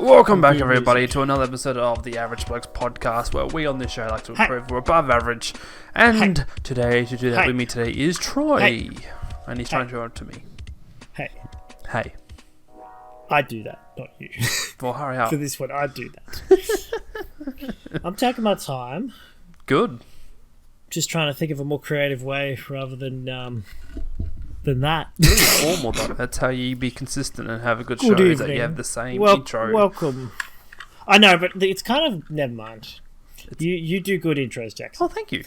Welcome back, everybody, to another episode of the Average Blokes Podcast, where we on this show like to improve. We're above average. And today, to do that with me today is Troy. And he's trying to show it to me. Hey. I do that, not you. Well, hurry up. For this one, I do that. I'm taking my time. Good. Just trying to think of a more creative way rather than that. Really formal, though. That's how you be consistent and have a good show. Good Is that evening. you have the same intro. Welcome. I know, but it's kind of... Never mind. You do good intros, Jackson. Oh, thank you.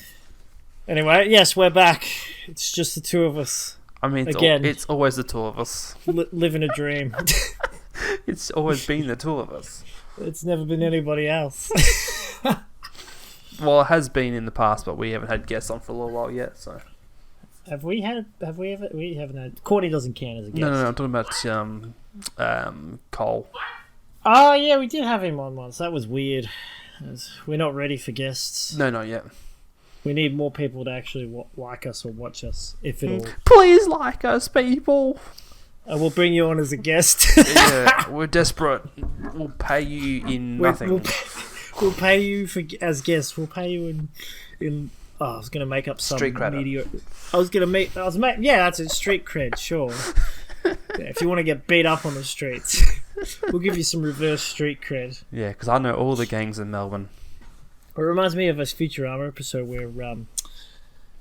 Anyway, yes, we're back. It's just the two of us. I mean, it's always the two of us. Living a dream. It's always been the two of us. It's never been anybody else. Well, it has been in the past, but we haven't had guests on for a little while yet, so... We haven't had... Courtney doesn't count as a guest. No, I'm talking about Cole. Oh, yeah, we did have him on once. That was weird. We're not ready for guests. No, not yet. We need more people to actually like us or watch us, if at all. Please like us, people. We'll bring you on as a guest. Yeah, we're desperate. We'll pay you in nothing. We'll pay you as guests. We'll pay you in I was going to make up some street cred. Yeah, that's it. Street cred, sure. Yeah, if you want to get beat up on the streets, we'll give you some reverse street cred. Yeah, because I know all the gangs in Melbourne. It reminds me of a Futurama episode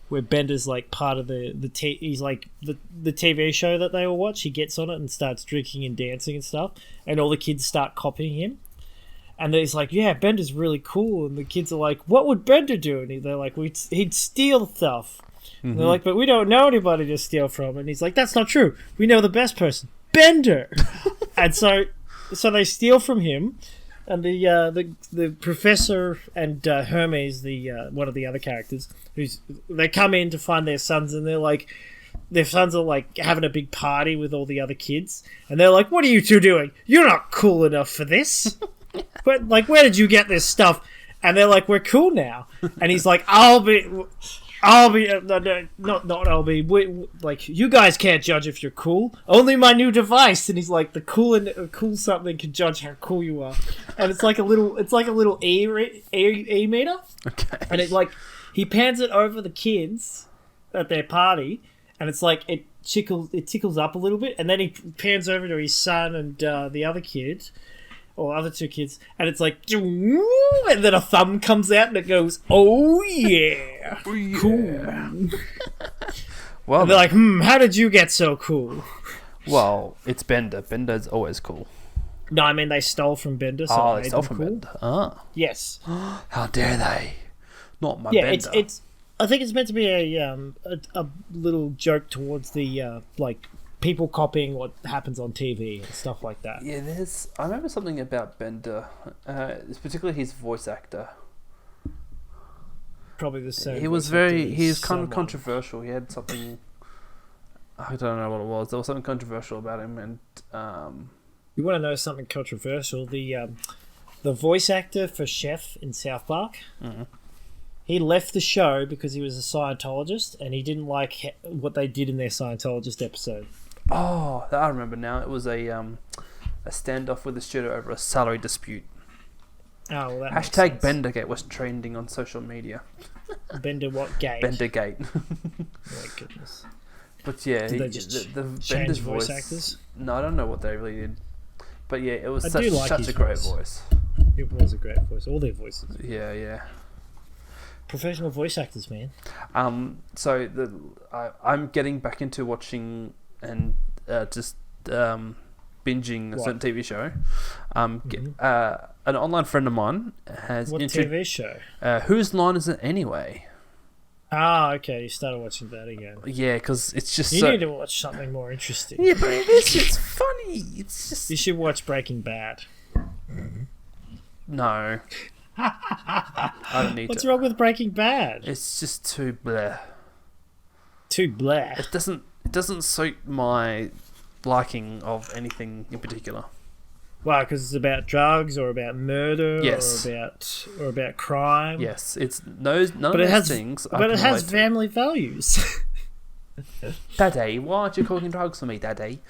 where Bender's like part of he's like the TV show that they all watch. He gets on it and starts drinking and dancing and stuff, and all the kids start copying him. And he's like, yeah, Bender's really cool. And the kids are like, what would Bender do? And they're like, he'd steal stuff. Mm-hmm. And they're like, but we don't know anybody to steal from. And he's like, that's not true. We know the best person, Bender. And so they steal from him. And the professor and Hermes, one of the other characters, they come in to find their sons, and they're like, their sons are like having a big party with all the other kids. And they're like, what are you two doing? You're not cool enough for this. But like, where did you get this stuff? And they're like, we're cool now. And he's like, like, you guys can't judge if you're cool. Only my new device. And he's like, the cool something can judge how cool you are. And it's like a little E meter. Okay. And it like, he pans it over the kids at their party, and it's like it tickles up a little bit, and then he pans over to his son and the other kid. Or other two kids, and it's like, and then a thumb comes out and it goes, oh yeah, cool. Well, and they're like, how did you get so cool? Well, it's Bender. Bender's always cool. No, I mean they stole from Bender. So they stole from Bender. Ah, yes. How dare they? Not my Bender. It's. I think it's meant to be a little joke towards the like. People copying what happens on TV and stuff like that. Yeah, I remember something about Bender, particularly his voice actor. Probably the same. He was kind of controversial. He had something, I don't know what it was. There was something controversial about him, and you want to know something controversial? The voice actor for Chef in South Park. Mm-hmm. He left the show because he was a Scientologist, and he didn't like what they did in their Scientologist episode. Oh, I remember now. It was a standoff with the studio over a salary dispute. Oh, well, that #, Bendergate was trending on social media. Bender what gate? Bendergate. Oh my goodness. But yeah, did they just change voice actors? No, I don't know what they really did. But yeah, it was such a great voice. It was a great voice. All their voices. Yeah. Professional voice actors, man. So I'm getting back into watching and just binging a certain TV show. An online friend of mine has... What TV show? Whose Line Is It Anyway? Ah, okay. You started watching that again. Yeah, because it's just You need to watch something more interesting. Yeah, but it's funny. It's just... You should watch Breaking Bad. No. I don't need What's wrong with Breaking Bad? It's just too bleh. Too bleh. It doesn't suit my liking of anything in particular. Wow, because it's about drugs or about murder, yes, or about crime. Yes, it's none of those things. But it has family values. Daddy, why aren't you cooking drugs for me, Daddy?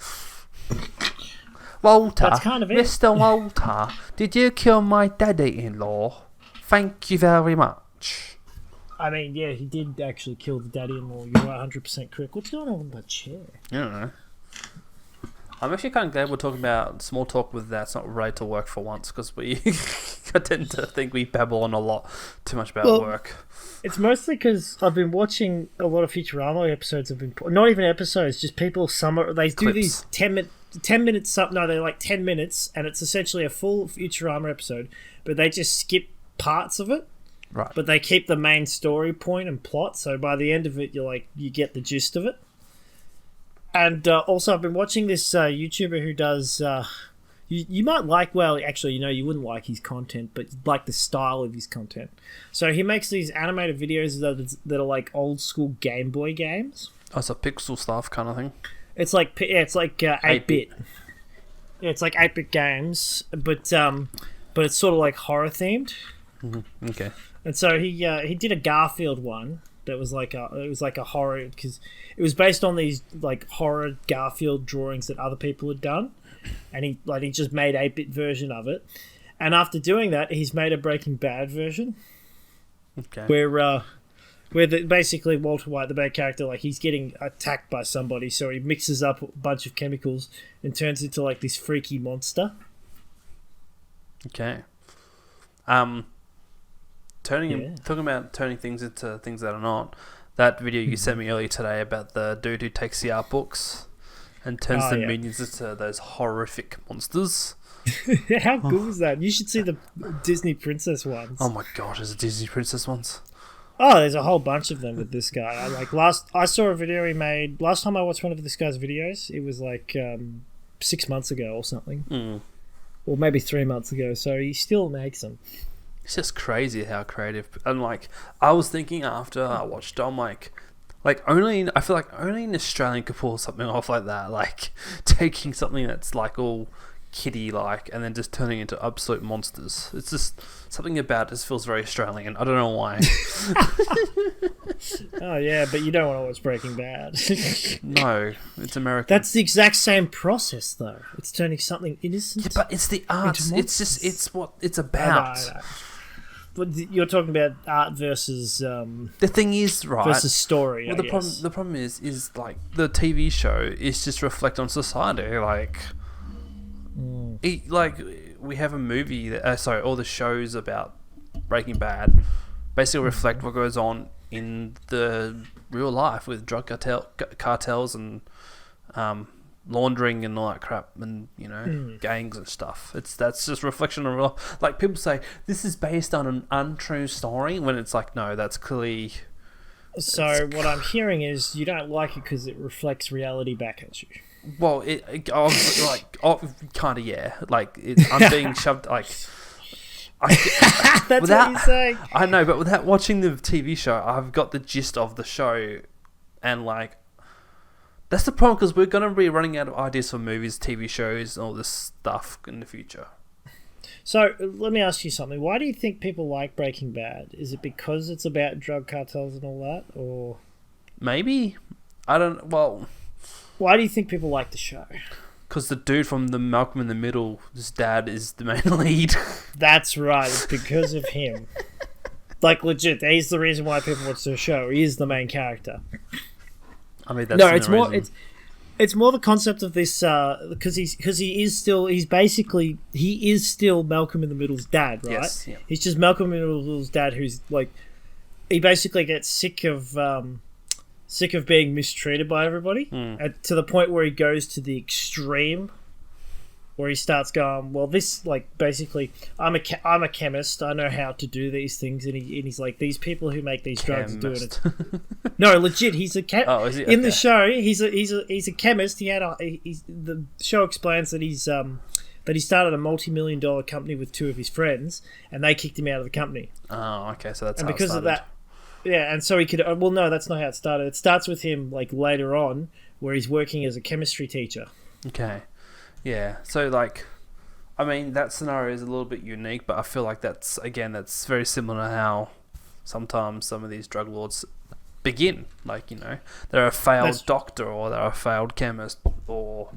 Walter, That's kind of it. Mr. Walter, did you kill my daddy-in-law? Thank you very much. I mean, yeah, he did actually kill the daddy-in-law. You're 100% correct. What's going on with my chair? I don't know. I'm actually kind of glad we're talking about small talk with that's not related to work for once, because we I tend to think we babble on a lot too much about work. It's mostly because I've been watching a lot of Futurama episodes. Not even episodes, just people They do these 10 minutes. No, they're like 10 minutes, and it's essentially a full Futurama episode, but they just skip parts of it. Right. But they keep the main story point and plot, so by the end of it, you get the gist of it. And also, I've been watching this YouTuber who does. You might like. Well, actually, you wouldn't like his content, but you'd like the style of his content. So he makes these animated videos that are like old school Game Boy games. Oh, it's a pixel stuff kind of thing. It's like 8-bit. Yeah, it's like 8-bit games, but it's sort of like horror themed. Mm-hmm. Okay. And so he did a Garfield one that was like a horror, because it was based on these like horror Garfield drawings that other people had done, and he just made 8-bit version of it. And after doing that, he's made a Breaking Bad version. Okay. Where basically Walter White, the main character, like he's getting attacked by somebody, so he mixes up a bunch of chemicals and turns into like this freaky monster. Okay. Talking about turning things into things that are not. That video you sent me earlier today about the dude who takes the art books and turns the minions into those horrific monsters. How cool is that? You should see the Disney Princess ones. Oh my gosh, there's a Disney Princess ones. Oh, there's a whole bunch of them with this guy. I saw a video he made last time I watched one of this guy's videos. It was like 6 months ago or something, or maybe 3 months ago. So he still makes them. It's just crazy how creative. And like, I was thinking after I watched, I'm like I feel like only an Australian could pull something off like that. Like taking something that's like all kiddie like and then just turning into absolute monsters. It's just something about this feels very Australian. I don't know why. Oh yeah, but you don't want to watch Breaking Bad. No, it's American. That's the exact same process though. It's turning something innocent. Yeah, but it's the art. It's what it's about. I know. But you're talking about art versus the thing is right versus story. Well, the problem is like the TV show is just reflect on society. Like, we have a movie that all the shows about Breaking Bad basically reflect what goes on in the real life with drug cartels and laundering and all that crap, and gangs and stuff. That's just reflection of real. Like people say, this is based on an untrue story, when it's like, no, that's clearly. So what I'm hearing is you don't like it because it reflects reality back at you. Well, kind of yeah. Like I'm being shoved like. That's what you're saying. I know, but without watching the TV show, I've got the gist of the show, and like. That's the problem, because we're going to be running out of ideas for movies, TV shows, and all this stuff in the future. So, let me ask you something. Why do you think people like Breaking Bad? Is it because it's about drug cartels and all that, or...? Maybe. I don't... Well... Why do you think people like the show? Because the dude from the Malcolm in the Middle, his dad, is the main lead. That's right. It's because of him. Like, legit, he's the reason why people watch the show. He is the main character. I mean, that's it's more the concept of this because he is still Malcolm in the Middle's dad, right? Yes, yeah. He's just Malcolm in the Middle's dad, who's like, he basically gets sick of being mistreated by everybody, to the point where he goes to the extreme, where he starts going, well, this, like, basically, I'm a chemist, I know how to do these things, and he's like, these people who make these drugs are doing it. No, legit, he's a chemist. Oh, is he? In the show, he's a chemist. The show explains that he started a multi-million-dollar company with two of his friends, and they kicked him out of the company. Oh, okay, so that's and how because it started. of that, yeah, and so he could. Well, no, that's not how it started. It starts with him like later on, where he's working as a chemistry teacher. Okay. Yeah, so like, I mean, that scenario is a little bit unique, but I feel like that's very similar to how sometimes some of these drug lords begin. Like, they're a failed doctor, or they're a failed chemist, or,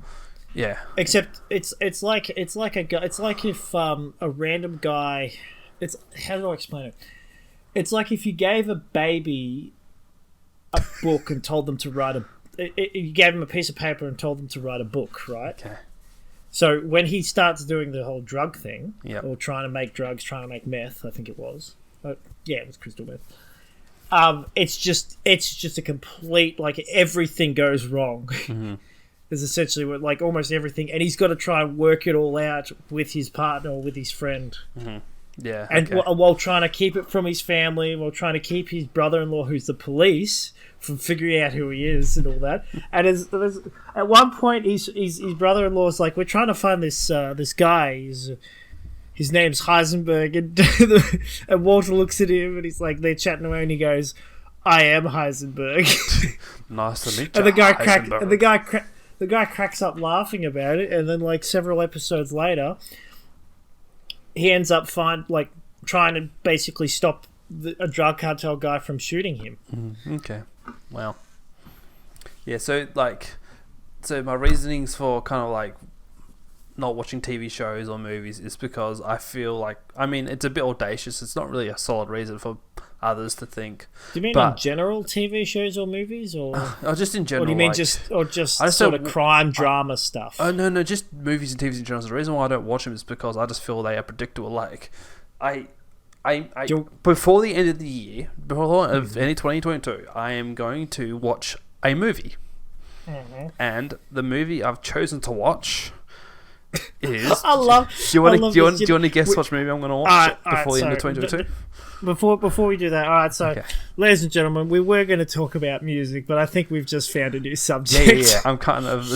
Yeah. Except it's like a guy. It's like if a random guy. It's how do I explain it? It's like if you gave a baby a book and told them to write you gave him a piece of paper and told them to write a book, right? Okay. So when he starts doing the whole drug thing, Yep. or trying to make drugs, trying to make meth, I think it was. Yeah, it was crystal meth. It's just a complete, like, everything goes wrong. Mm-hmm. Is essentially what, like, almost everything, and he's got to try and work it all out with his partner or with his friend. Mm-hmm. Yeah. And okay. while trying to keep it from his family, while trying to keep his brother-in-law, who's the police, from figuring out who he is and all that. And at one point, his brother-in-law's like, "We're trying to find this guy. His name's Heisenberg." And Walter looks at him, and he's like, they're chatting away, and he goes, "I am Heisenberg." Nice to meet you. And the guy cracks up laughing about it, and then, like, several episodes later, he ends up trying to basically stop a drug cartel guy from shooting him. Okay. Wow. Yeah, so my reasonings for kind of like not watching TV shows or movies is because I feel like, I mean, it's a bit audacious. It's not really a solid reason for others to think. Do you mean in general TV shows or movies, or just in general? Or do you mean just sort of crime drama stuff? Oh no, just movies and TVs in general. So the reason why I don't watch them is because I just feel they are predictable. Like, before the end of the year, before of any 2022, I am going to watch a movie, and the movie I've chosen to watch is. Do you want to guess which movie I'm going to watch before the end of 2022? Before we do that, all right. So, ladies and gentlemen, we were going to talk about music, but I think we've just found a new subject. Yeah. I'm kind of.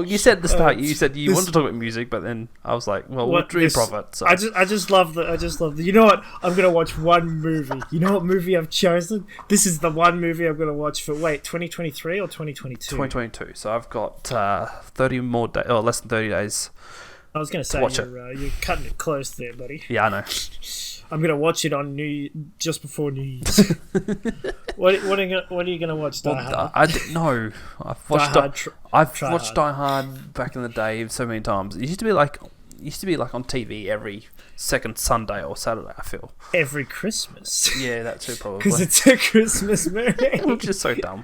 You said at the start. You said you wanted to talk about music, but then I was like, well, we'll improv it. So. I just love the. You know what? I'm going to watch one movie. You know what movie I've chosen? This is the one movie I'm going to watch for 2023 or 2022. 2022. So I've got 30 more days, or less than 30 days. I was going to say you're cutting it close there, buddy. Yeah, I know. I'm gonna watch it on just before New Year's. What are you gonna watch? Die Hard? I didn't know. I've watched Die Hard back in the day so many times. It used to be like on TV every second Sunday or Saturday. I feel every Christmas. Yeah, that too probably because it's a Christmas movie, which is so dumb.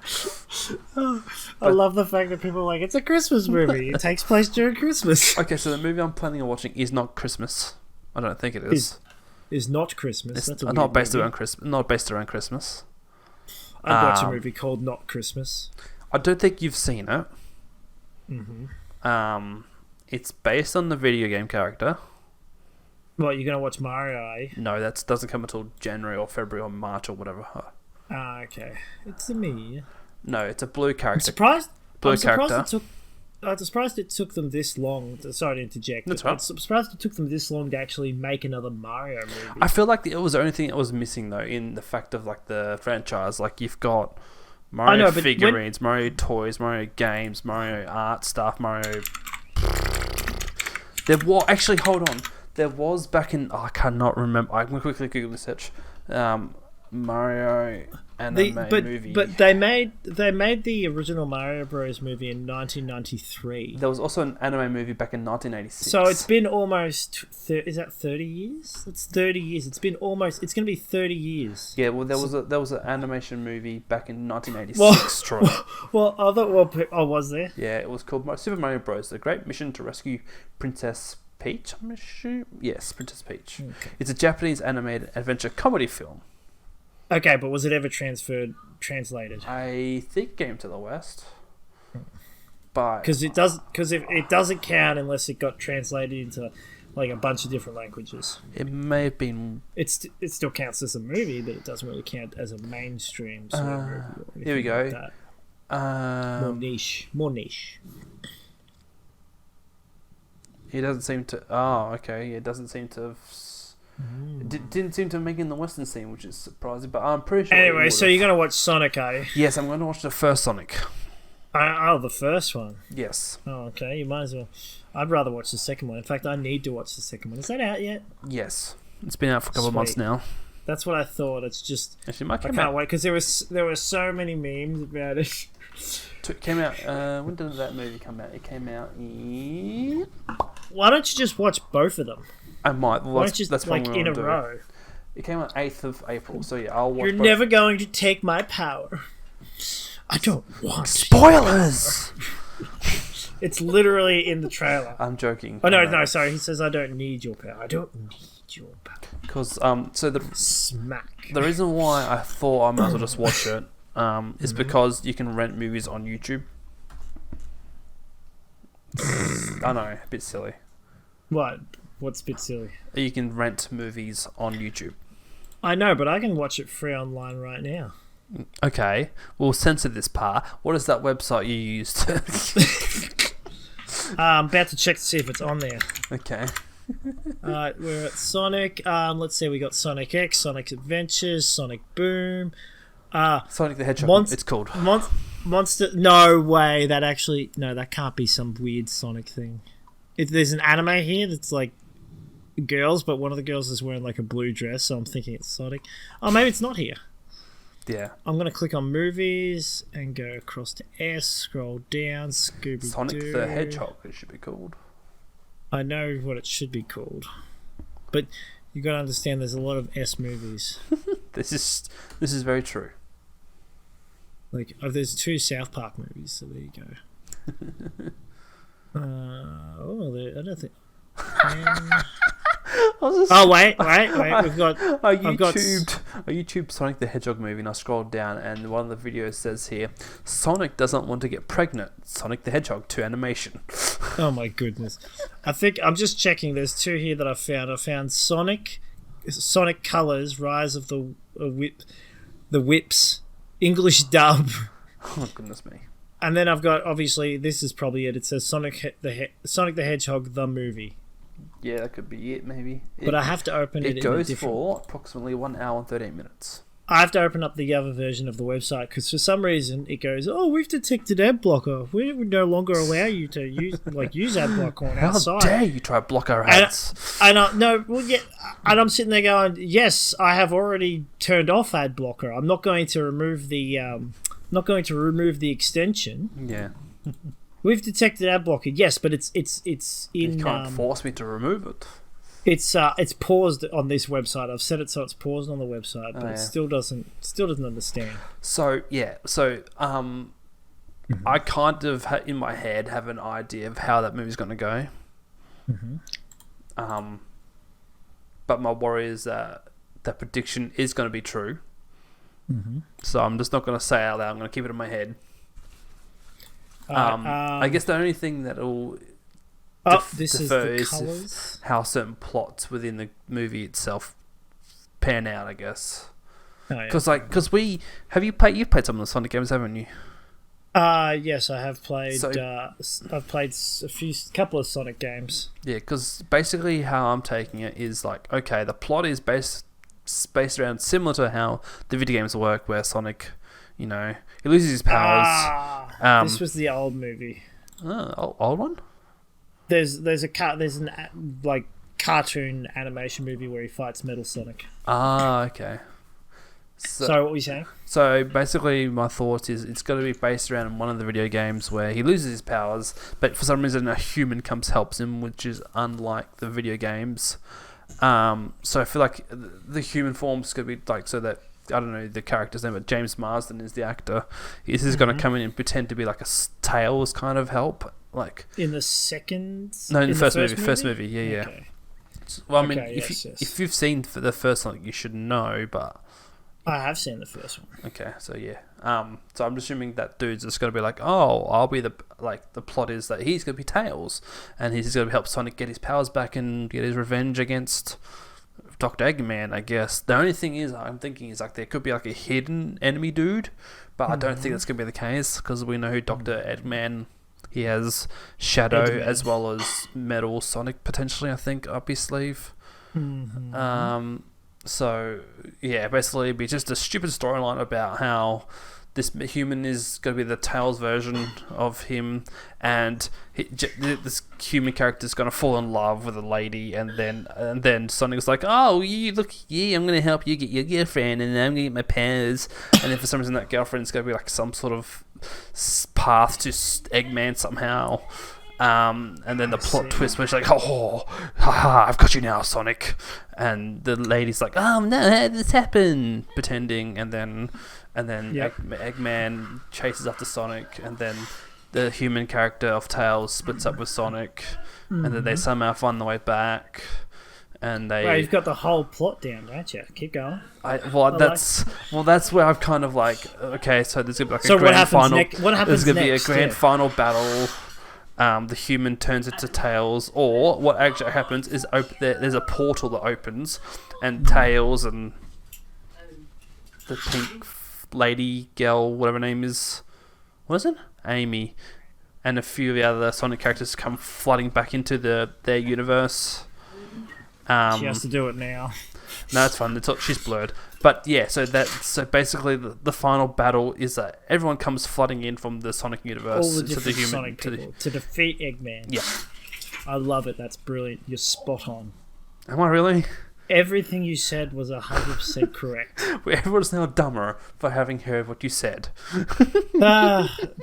I love the fact that people are like, it's a Christmas movie. It takes place during Christmas. Okay, so the movie I'm planning on watching is not Christmas. I don't think it is. Is not Christmas. It's That's not based around Christmas. Not based around Christmas. I'd watch a movie called Not Christmas. I don't think you've seen it. Mm-hmm. It's based on the video game character. What, you're gonna watch Mario? Are you? No, that doesn't come until January or February or March or whatever. Okay. It's me. No, it's a blue character. I'm surprised it took them this long. Sorry to interject. That's right. I'm surprised it took them this long to actually make another Mario movie. I feel like it was the only thing that was missing though in the fact of like the franchise. Like you've got Mario figurines, Mario toys, Mario games, Mario art stuff, Mario. Actually, hold on. There was back in. I cannot remember. I'm gonna quickly Google the search. Mario anime movie. But they made the original Mario Bros movie in 1993. There was also an anime movie back in 1986. So it's been almost is that 30 years? It's 30 years. It's going to be 30 years. Yeah, well there was an animation movie back in 1986. Troy. Was there? Yeah, it was called Super Mario Bros. The Great Mission to Rescue Princess Peach. I'm assuming. Yes, Princess Peach. Okay. It's a Japanese animated adventure comedy film. Okay, but was it ever translated? I think it came to the West, but because it doesn't count unless it got translated into like a bunch of different languages. It may have been. It still counts as a movie, but it doesn't really count as a mainstream sort of movie. Here we go. Like more niche. It doesn't seem to. Oh, okay. It doesn't seem to have. It didn't seem to make it in the Western scene, which is surprising, but I'm pretty sure. Anyway, so you're going to watch Sonic, are you? Yes, I'm going to watch the first Sonic. The first one? Yes. Oh, okay, you might as well. I'd rather watch the second one. In fact, I need to watch the second one. Is that out yet? Yes. It's been out for a couple of months now. That's what I thought. It's just Actually, I can't wait because there were so many memes about it. It came out. When did that movie come out? It came out in... Why don't you just watch both of them? I might. Well, Why don't you that's like in a row? It came out 8th of April, so yeah, I'll watch. You're never going to take my power. I don't want spoilers. It's literally in the trailer. I'm joking. Oh no, sorry. He says I don't need your power. I don't need your power. Because so the smack. The reason why I thought I might as well just watch it is because you can rent movies on YouTube. I know, a bit silly. What? What's a bit silly? You can rent movies on YouTube. I know, but I can watch it free online right now. Okay, we'll censor this part. What is that website you used? I'm about to check to see if it's on there. Okay. Alright, we're at Sonic. Let's see, we got Sonic X, Sonic Adventures, Sonic Boom. Sonic the Hedgehog, it's called. Monster... No way, that can't be some weird Sonic thing. There's an anime here that's like girls, but one of the girls is wearing like a blue dress, so I'm thinking it's Sonic. Oh, maybe it's not here. Yeah. I'm going to click on movies and go across to S, scroll down, Scooby-Doo. Sonic the Hedgehog, it should be called. I know what it should be called. But you got to understand there's a lot of S movies. This is very true. Like, there's 2 South Park movies, so there you go. I don't think... wait. We've got... I YouTubed Sonic the Hedgehog movie and I scrolled down and one of the videos says here, Sonic doesn't want to get pregnant. Sonic the Hedgehog 2 animation. Oh my goodness. I think I'm just checking. There's 2 here that I found. I found Sonic Colors, Rise of the Whips, English dub. Oh goodness me. And then I've got, obviously, this is probably it. It says Sonic the Hedgehog the movie. Yeah, that could be it, maybe. But I have to open it. It goes for approximately 1 hour and 13 minutes. I have to open up the other version of the website because for some reason it goes, oh, we've detected ad blocker. We would no longer allow you to use ad blocker on our site. How dare you try to block our ads? And I'm sitting there going, yes, I have already turned off ad blocker. I'm not going to remove the extension. Yeah. We've detected ad blocker. Yes, but it's in. You can't force me to remove it. It's paused on this website. I've set it so it's paused on the website, but it still doesn't understand. So yeah, I kind of in my head have an idea of how that movie's going to go. Mm-hmm. But my worry is that that prediction is going to be true. Mm-hmm. So I'm just not going to say it out loud. I'm going to keep it in my head. I guess the only thing that'll differ is how certain plots within the movie itself pan out, I guess. Because you've played some of the Sonic games, haven't you? Yes, I have played. I've played couple of Sonic games. Yeah, because basically how I'm taking it is like, okay, the plot is based around similar to how the video games work, where Sonic, he loses his powers. This was the old movie. Old one? There's an cartoon animation movie where he fights Metal Sonic. Okay. So what were you saying? So basically, my thought is it's got to be based around one of the video games where he loses his powers, but for some reason a human helps him, which is unlike the video games. So I feel like the human form's going to be like, so that, I don't know the character's name, but James Marsden is the actor. This is going to come in and pretend to be like a Tails kind of help. Like in the second? No, in the first movie. Yeah. Okay. Well, I mean, if you've seen the first Sonic, you should know, but... I have seen the first one. Okay, so yeah. So I'm assuming that dude's just going to be like, oh, I'll be the plot is that he's going to be Tails, and he's going to help Sonic get his powers back and get his revenge against Dr. Eggman, I guess. The only thing I'm thinking is like there could be like a hidden enemy dude, but I don't think that's going to be the case, because we know who Dr. Eggman. He has Shadow as well as Metal Sonic potentially, I think, up his sleeve. Mm-hmm. So yeah, basically it'd be just a stupid storyline about how this human is going to be the Tails version of him, and this human character is going to fall in love with a lady, and then Sonic's like, oh, you look, yeah, I'm going to help you get your girlfriend, and I'm going to get my powers, and then for some reason that girlfriend's going to be like some sort of path to Eggman somehow. And then the plot twist where she's like, oh, haha, I've got you now, Sonic. And the lady's like, oh no, how did this happen? Pretending, and then Eggman chases after Sonic, and then the human character of Tails splits up with Sonic, and then they somehow find the way back. And they. You've got the whole plot down, don't you? Keep going. That's where I've kind of like, okay, so there's gonna be like a grand final. What happens There's gonna next? be a grand final battle. The human turns into Tails, or what actually happens is there's a portal that opens, and Tails and the pink lady, girl, whatever her name is, what is it? Amy, and a few of the other Sonic characters come flooding back into their universe. She has to do it now. No, it's fine. She's blurred. But yeah, so basically the final battle is that everyone comes flooding in from the Sonic universe All the to the different human Sonic people to defeat Eggman. Yeah, I love it. That's brilliant. You're spot on. Am I really? Everything you said was 100% correct. Everyone's now dumber for having heard what you said.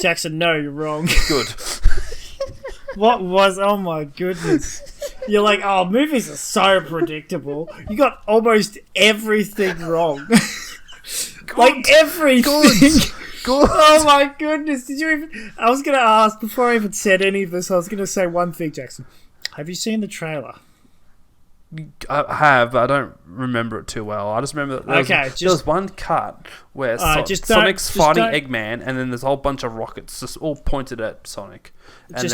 Jackson, no, you're wrong. Good. What was? Oh my goodness. You're like, oh, movies are so predictable. You got almost everything wrong. Like everything. Good. Oh my goodness. Did you even... I was going to ask, before I even said any of this, I was going to say one thing, Jackson. Have you seen the trailer? I have, but I don't remember it too well. I just remember that there was one cut where Sonic's fighting Eggman, and then there's a whole bunch of rockets just all pointed at Sonic. Don't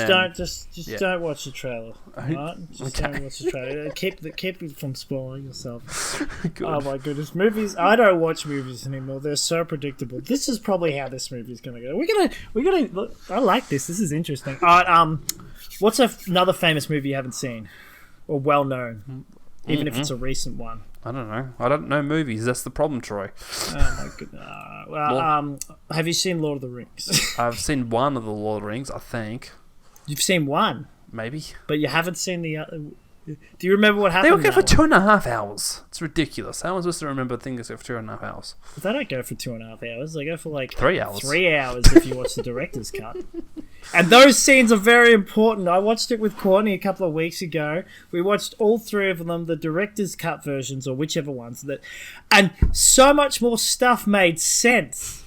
watch the trailer. Right? Don't watch the trailer. Keep it from spoiling yourself. Oh my goodness, movies! I don't watch movies anymore. They're so predictable. This is probably how this movie is going to go. We're gonna. Look, I like this. This is interesting. All right. What's another famous movie you haven't seen? Or well known, even if it's a recent one. I don't know. I don't know movies. That's the problem, Troy. Oh my goodness. Have you seen Lord of the Rings? I've seen one of the Lord of the Rings, I think. You've seen one? Maybe. But you haven't seen the other... Do you remember what happened? They were going for 2.5 hours. It's ridiculous. How am I supposed to remember things that go for 2.5 hours? They don't go for 2.5 hours. They go for like 3 hours. 3 hours if you watch the director's cut. And those scenes are very important. I watched it with Courtney a couple of weeks ago. We watched all 3 of them, the director's cut versions or whichever ones. And so much more stuff made sense.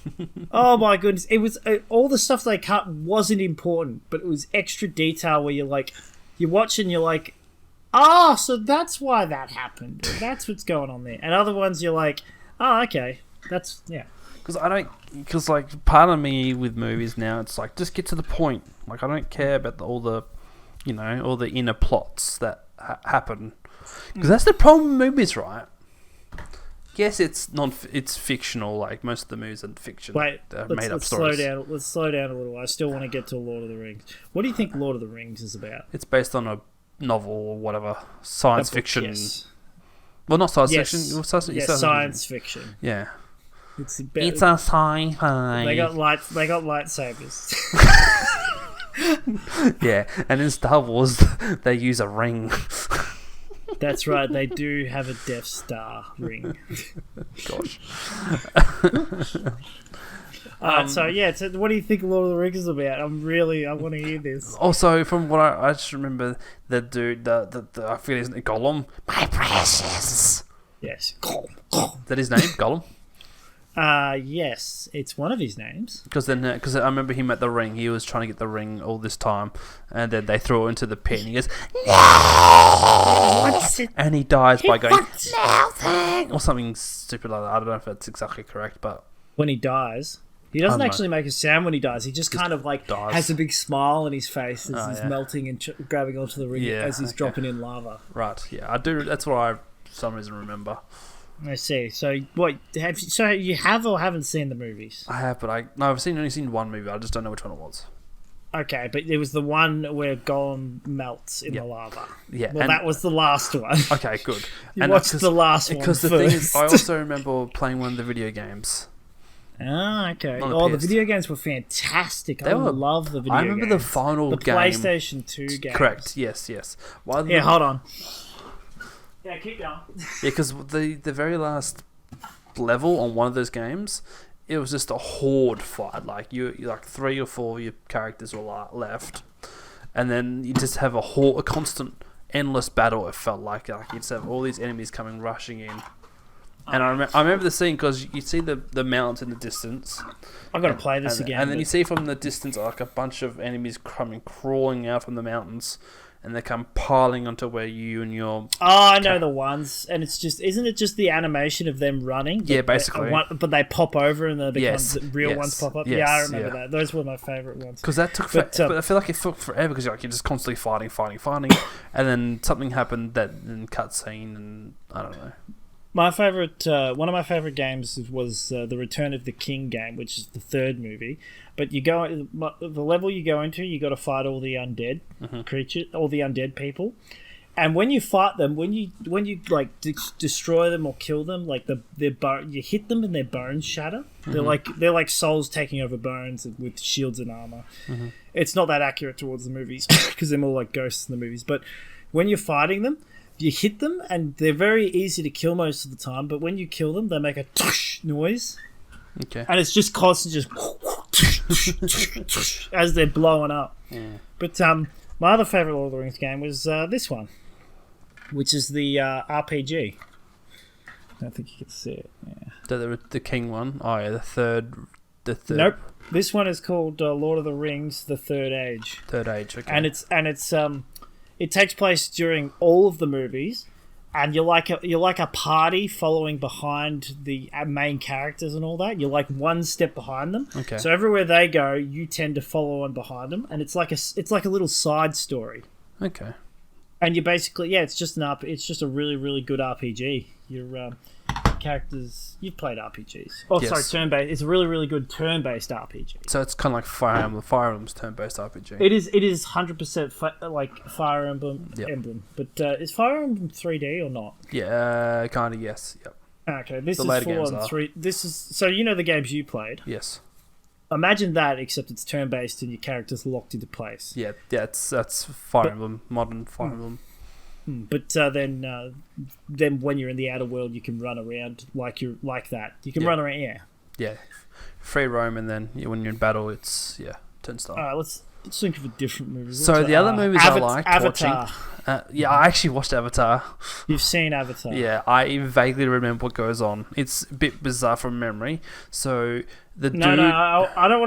Oh my goodness. It was all the stuff they cut wasn't important, but it was extra detail where you're like, you watch and you're like, oh, so that's why that happened. That's what's going on there. And other ones, you're like, oh, okay. That's, yeah. Because like, part of me with movies now, it's like, just get to the point. Like, I don't care about all the inner plots that happen. Because that's the problem with movies, right? Yes, it's fictional. Like, most of the movies are fiction. Wait, let's stories. Let's slow down a little. I still want to get to Lord of the Rings. What do you think Lord of the Rings is about? It's based on a novel or whatever, science fiction. Yes. Well, not science fiction. Science fiction. Yeah. It's a sci-fi. They got lightsabers. Yeah, and in Star Wars, they use a ring. That's right. They do have a Death Star ring. Gosh. So what do you think Lord of the Rings is about? I want to hear this. Also, from what I just remember, the dude, I forget his name, Gollum. My precious. Yes. Is that his name, Gollum? Yes, it's one of his names. Because I remember him at the ring. He was trying to get the ring all this time, and then they throw it into the pit, and he goes, "No!" And he dies by going, "Nothing," or something stupid like that. I don't know if that's exactly correct, but when he dies. He doesn't actually make a sound when he dies. He just kind of like dies. Has a big smile on his face as he's melting and grabbing onto the ring as he's dropping in lava. Right, yeah. I do. That's what I, for some reason, remember. I see. So, what you have or haven't seen the movies? I have, but I've only seen one movie. I just don't know which one it was. Okay, but it was the one where Gollum melts in the lava. Yeah. Well, that was the last one. Okay, good. You watched the last one because first. The thing is, I also remember playing one of the video games. Ah, okay. Not Oh, the PS2. video games were fantastic. I love the video games. I remember the final game. The PlayStation 2 games. Correct, yes. Hold on. Yeah, keep going. Yeah, because the very last level on one of those games, it was just a horde fight. Like, you like 3 or 4 of your characters were left. And then you just have a constant, endless battle, it felt like. Like, you'd just have all these enemies coming rushing in. And I remember the scene because you see the mountains in the distance. I've got to play this again. And then you see from the distance like a bunch of enemies crawling out from the mountains, and they come piling onto where you and your. Oh, I know the ones, and isn't it just the animation of them running? Yeah, basically. But they pop over and the real ones pop up. Yes, yeah, I remember that. Those were my favourite ones. Because that took but I feel like it took forever because you're just constantly fighting, and then something happened in cutscene, and I don't know. My favorite, one of my favorite games was the Return of the King game, which is the third movie. But the level you go into, you got to fight all the undead creatures, all the undead people. And when you fight them, when you like destroy them or kill them, like you hit them and their bones shatter. They're like souls taking over bones with shields and armor. It's not that accurate towards the movies because they're more like ghosts in the movies. But when you're fighting them, you hit them, and they're very easy to kill most of the time, but when you kill them, they make a tush noise. Okay. And it's just constant, as they're blowing up. Yeah. But my other favourite Lord of the Rings game was this one, which is the RPG. I don't think you can see it. Yeah. The King one? Oh, yeah, the third. Nope. This one is called Lord of the Rings: The Third Age. Third Age, okay. And it's it takes place during all of the movies, and you're like a party following behind the main characters and all that. You're like one step behind them. Okay. So everywhere they go, you tend to follow on behind them, and it's like a little side story. Okay. And you basically it's just a really, really good RPG. Your characters, you've played RPGs. Oh, yes. Sorry, turn-based. It's a really, really good turn-based RPG. So it's kind of like Fire Emblem. Fire Emblem's turn-based RPG. It is 100% like Fire Emblem. Yep. But is Fire Emblem 3D or not? Yeah, kind of. Yes. Yep. Okay, this is full on 3. This is so the games you played. Yes. Imagine that, except it's turn-based and your character's locked into place. Yeah. That's Fire Emblem, modern Fire Emblem. But then when you're in the outer world, you can run around like that. You can run around, yeah, free roam, and then when you're in battle, it's turn style. All right, let's think of a different movie. So the other movies I liked Avatar. watching, I actually watched Avatar. You've seen Avatar? Yeah, I vaguely remember what goes on. It's a bit bizarre from memory. So I don't want to know. I don't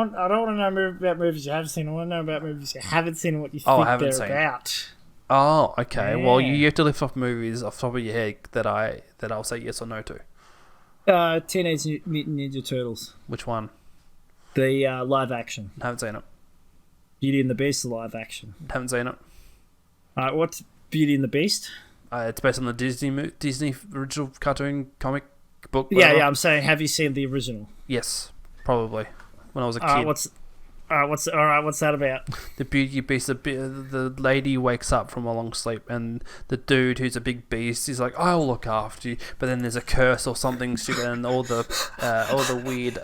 want to know about movies you have seen. I want to know about movies you haven't seen and what you think they're about. Oh, okay. Yeah. Well, you have to lift off movies off the top of your head that I'll say yes or no to. Teenage Mutant Ninja Turtles. Which one? The live action. Haven't seen it. Beauty and the Beast, the live action. Haven't seen it. What's Beauty and the Beast? It's based on the Disney original cartoon comic book. Whatever. Yeah. I'm saying, have you seen the original? Yes, probably. When I was a kid. What's that about? The Beauty Beast, the lady wakes up from a long sleep, and the dude who's a big beast, he's like, "I'll look after you." But then there's a curse or something stupid, and all the weird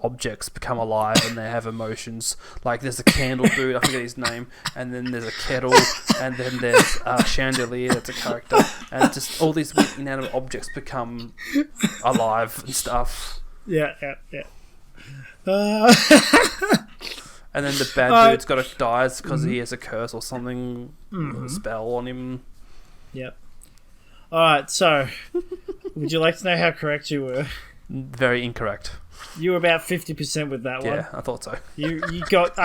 objects become alive, and they have emotions. Like there's a candle dude, I forget his name, and then there's a kettle, and then there's a chandelier that's a character, and just all these weird inanimate objects become alive and stuff. Yeah. And then the bad dude's got to die because he has a curse or something, a spell on him. Yep. Alright, so would you like to know how correct you were? Very incorrect. You were about 50% with that one. Yeah, I thought so. I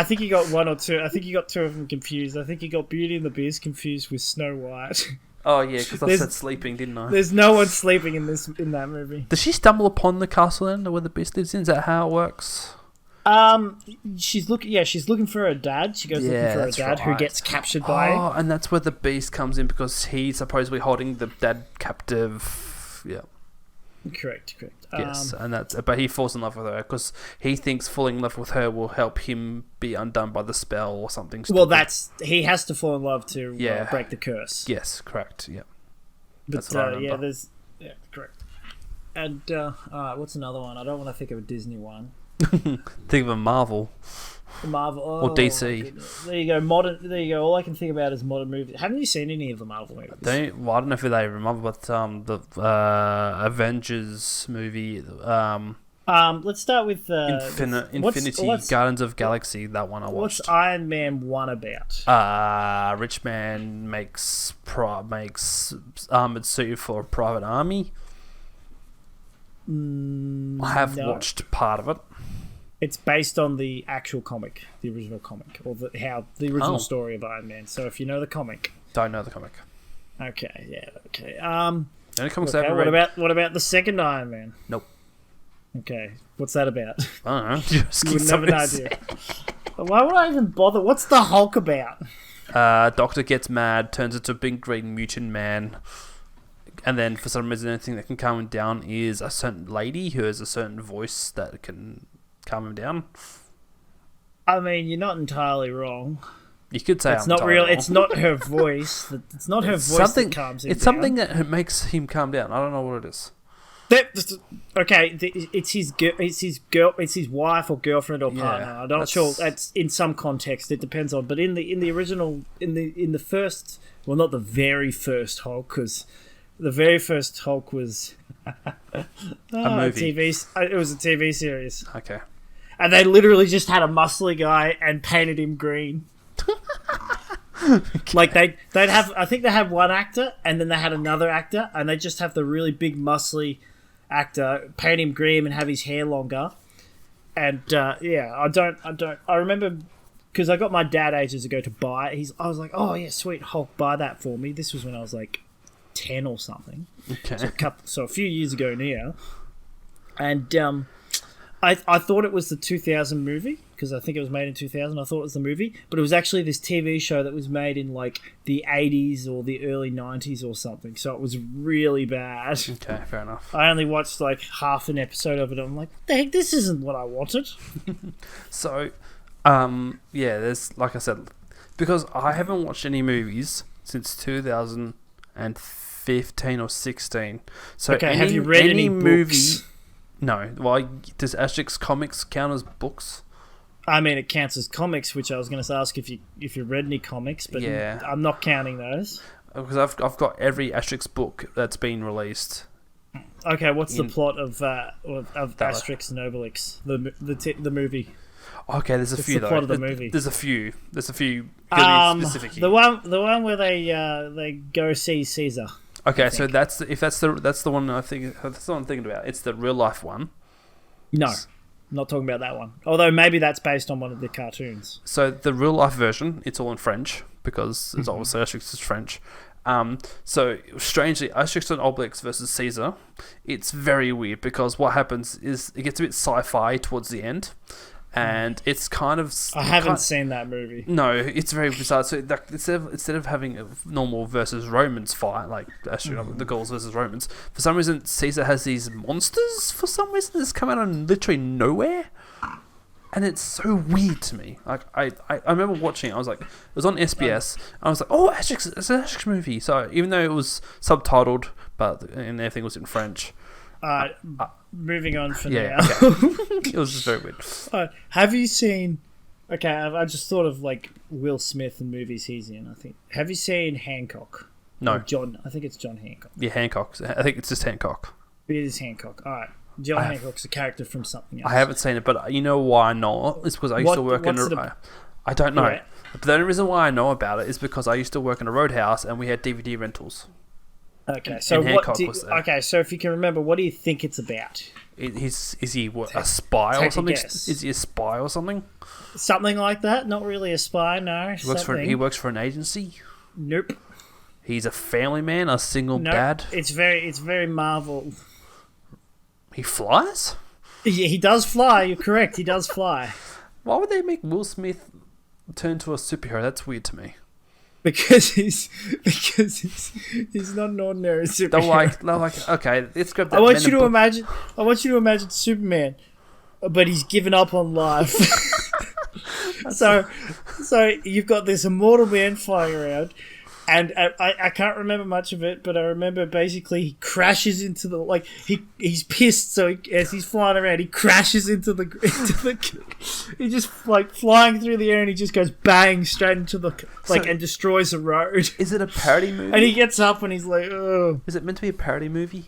think you got one or two. I think you got two of them confused. I think you got Beauty and the Beast confused with Snow White. Oh yeah, because I said sleeping, didn't I? There's no one sleeping in that movie. Does she stumble upon the castle then, where the beast lives in? Is that how it works? She's looking for her dad. She goes looking for her dad, who gets captured by. Oh, and that's where the beast comes in because he's supposedly holding the dad captive. Yeah. Correct. Yes, but he falls in love with her because he thinks falling in love with her will help him be undone by the spell or something stupid. Well, he has to fall in love to break the curse. Yes, correct. Yeah. But that's what I remember. correct. What's another one? I don't want to think of a Disney one. Think of a Marvel. Marvel or DC. There you go. Modern. There you go. All I can think about is modern movies. Haven't you seen any of the Marvel movies? I don't know if they remember, but the Avengers movie. Let's start with Infinity Gardens of Galaxy. That one I watched. What's Iron Man 1 about? Rich man makes armored suit for a private army. I have watched part of it. It's based on the actual comic, the original comic, or the original story of Iron Man. So if you know the comic, don't know the comic. Okay, yeah, okay. The only comics what about the second Iron Man? Nope. Okay, what's that about? I don't know. Just you wouldn't have an idea. Why would I even bother? What's the Hulk about? Doctor gets mad, turns into a big green mutant man, and then for some reason, the only thing that can calm him down is a certain lady who has a certain voice that can calm him down. I mean, you're not entirely wrong. You could say it's not real. It's not her voice. It's not her voice that calms him down. It's something that makes him calm down. I don't know what it is. Okay, it's his wife or girlfriend or partner. Yeah, I'm not sure. That's in some context. It depends on. But in the original, in the first, well, not the very first Hulk, because the very first Hulk was a movie. It was a TV series. Okay. And they literally just had a muscly guy and painted him green. Okay. Like they'd have, I think they had one actor and then they had another actor, and they just have the really big muscly actor paint him green and have his hair longer. And I remember because I got my dad ages ago to buy it. I was like, oh yeah, sweet Hulk, buy that for me. This was when I was like 10 or something. Okay. So a few years ago now, and I thought it was the 2000 movie because I think it was made in 2000. I thought it was the movie, but it was actually this TV show that was made in like the 80s or the early 90s or something. So it was really bad. Okay, fair enough. I only watched like half an episode of it. I'm like, what the heck? This isn't what I wanted. So, there's, like I said, because I haven't watched any movies since 2015 or 16. So okay, have you read any movie? Books? No. Well, does Asterix comics count as books? I mean, it counts as comics, which I was going to ask if you read any comics, but yeah. I'm not counting those. Because I've got every Asterix book that's been released. Okay, what's the plot of Asterix and Obelix, the movie? Okay, there's a few though. Plot of the movie. There's a few. Specific. The one where they go see Caesar. Okay, so that's the one I think that's the one I'm thinking about. It's the real life one. No, not talking about that one. Although maybe that's based on one of the cartoons. So the real life version, it's all in French because it's obviously Asterix is French. So strangely, Asterix and Obelix versus Caesar, it's very weird because what happens is it gets a bit sci-fi towards the end. And it's kind of... I haven't seen that movie. No, it's very bizarre. So instead of having a normal versus Romans fight, like the Gauls versus Romans, for some reason Caesar has these monsters for some reason that's come out of literally nowhere. And it's so weird to me. Like I remember watching it, I was like, it was on SBS, and I was like, oh, Asterix, it's an Asterix movie. So even though it was subtitled, and everything was in French... moving on for now. Okay. It was just very weird. Have you seen... Okay, I just thought of like Will Smith and movies he's in, I think. Have you seen Hancock? No. I think it's John Hancock. Yeah, Hancock. I think it's just Hancock. It is Hancock. Alright. John Hancock's a character from something else. I haven't seen it, but you know why I know it? It's because I used to work in a... I don't know. Right. But the only reason why I know about it is because I used to work in a roadhouse and we had DVD rentals. Okay, so so if you can remember, what do you think it's about? Is he a spy or something? Is he a spy or something? Something like that. Not really a spy, no. He works for an agency. Nope. He's a family man, a single dad. It's very Marvel. He flies? Yeah, he does fly. You're correct. He does fly. Why would they make Will Smith turn to a superhero? That's weird to me. Because he's not an ordinary superhero. They're like, okay, let's grab that. I want you to imagine Superman, but he's given up on life. so you've got this immortal man flying around. And I can't remember much of it, but I remember basically he crashes into the he's pissed, so as he's flying around, he crashes into the he just flying through the air, and he just goes bang straight into the and destroys the road. Is it a parody movie? And he gets up and he's like, "Oh." Is it meant to be a parody movie?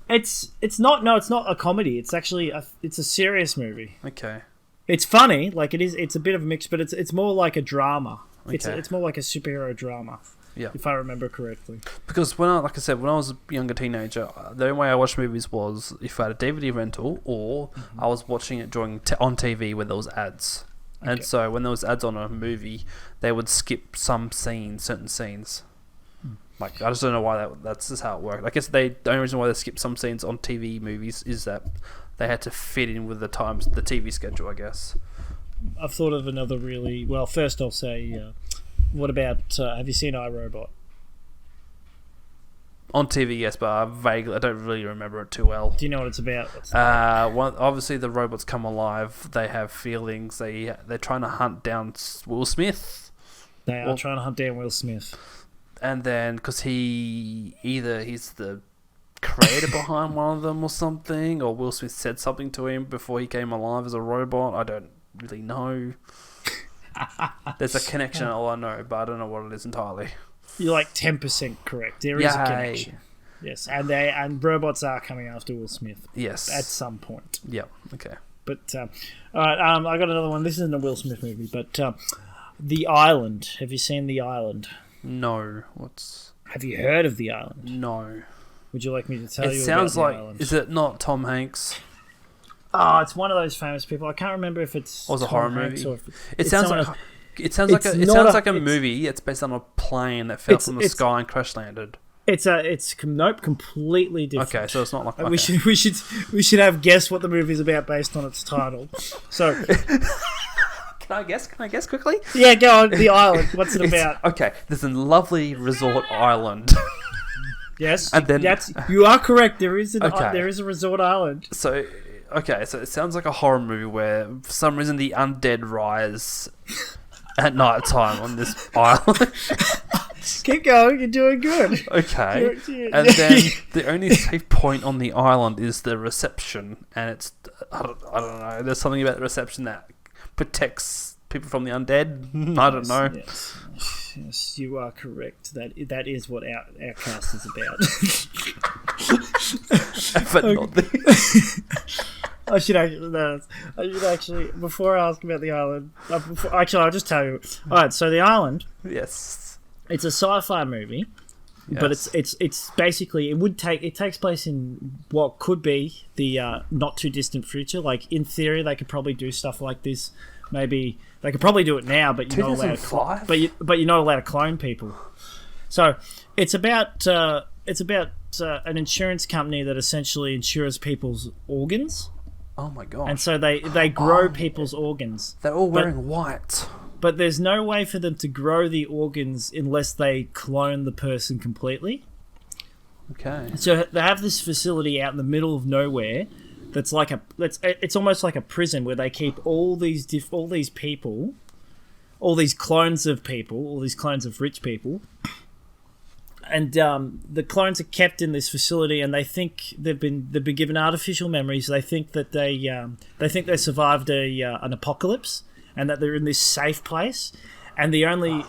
It's not. No, it's not a comedy. It's actually it's a serious movie. Okay. It's funny, it is. It's a bit of a mix, but it's more like a drama. Okay. It's more like a superhero drama. Yeah. If I remember correctly. Because when I was a younger teenager, the only way I watched movies was if I had a DVD rental or I was watching it on TV when there was ads. Okay. And so when there was ads on a movie, they would skip certain scenes. I just don't know why that's just how it worked. I guess the only reason why they skip some scenes on TV movies is that they had to fit in with the TV schedule, I guess. I've thought of another really... Well, first I'll say... what about... have you seen iRobot? On TV, yes, but I don't really remember it too well. Do you know what it's about? Obviously, the robots come alive. They have feelings. They're trying to hunt down Will Smith. They are trying to hunt down Will Smith. And then, because he's the creator behind one of them or something, or Will Smith said something to him before he came alive as a robot. I don't really know. There's a connection, all I know, but I don't know what it is entirely. You're 10% correct. There is a connection. Yes, and robots are coming after Will Smith. Yes, at some point. Yeah. Okay. But all right, I got another one. This isn't a Will Smith movie, but The Island. Have you seen The Island? No. Have you heard of The Island? No. Would you like me to tell you? It sounds about like. The Island? Is it not Tom Hanks? Oh, it's one of those famous people. I can't remember if it's. Or was a horror movie? It sounds like a movie. It's based on a plane that fell from the sky and crash landed. It's completely different. Okay, so it's not like okay. we should have guessed what the movie's about based on its title. So. Can I guess quickly? Yeah, go on. The Island. What's it about? Okay, there's a lovely resort island. Yes, and then you are correct. There is a resort island. So it sounds like a horror movie where for some reason the undead rise at night time on this island. Keep going. You're doing good. Okay, and then the only safe point on the island is the reception, and it's I don't know. There's something about the reception that protects people from the undead. I don't know. Yes, you are correct. That is what our cast is about. But not the... I should actually before I ask about the island. I'll just tell you. All right, so the island. Yes. It's a sci-fi movie. Yes. But it's basically it takes place in what could be the not too distant future. In theory, they could probably do stuff like this. Maybe they could probably do it now, but you're not allowed. But you're not allowed to clone people. So it's about an insurance company that essentially insures people's organs. Oh my god! And so they grow people's organs. They're all wearing white. But there's no way for them to grow the organs unless they clone the person completely. Okay. So they have this facility out in the middle of nowhere that's it's almost like a prison where they keep all these people, all these clones of people, all these clones of rich people. And the clones are kept in this facility, and they think they've been given artificial memories. They think that they survived an apocalypse, and that they're in this safe place, and the only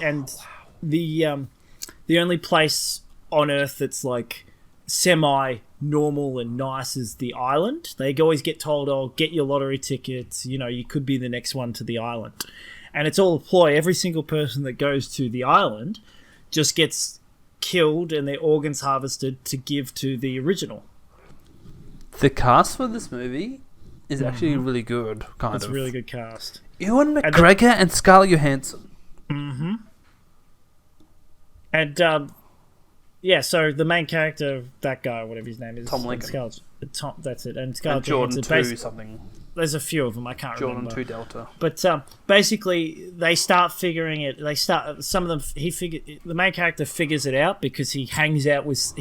place on Earth that's semi-normal and nice is the island. They always get told, "Oh, get your lottery tickets. You could be the next one to the island," and it's all a ploy. Every single person that goes to the island just gets killed and their organs harvested to give to the original. The cast for this movie is actually really good. It's a really good cast. Ewan McGregor and Scarlett Johansson. Mm-hmm. And so the main character, that guy, whatever his name is, Tom Lincoln. Tom, that's it. And Scarlett Jordan Johansson. 2 something. There's a few of them. I can't remember. Jordan 2 Delta. But basically, they start figuring it. Some of them. The main character figures it out because he hangs out with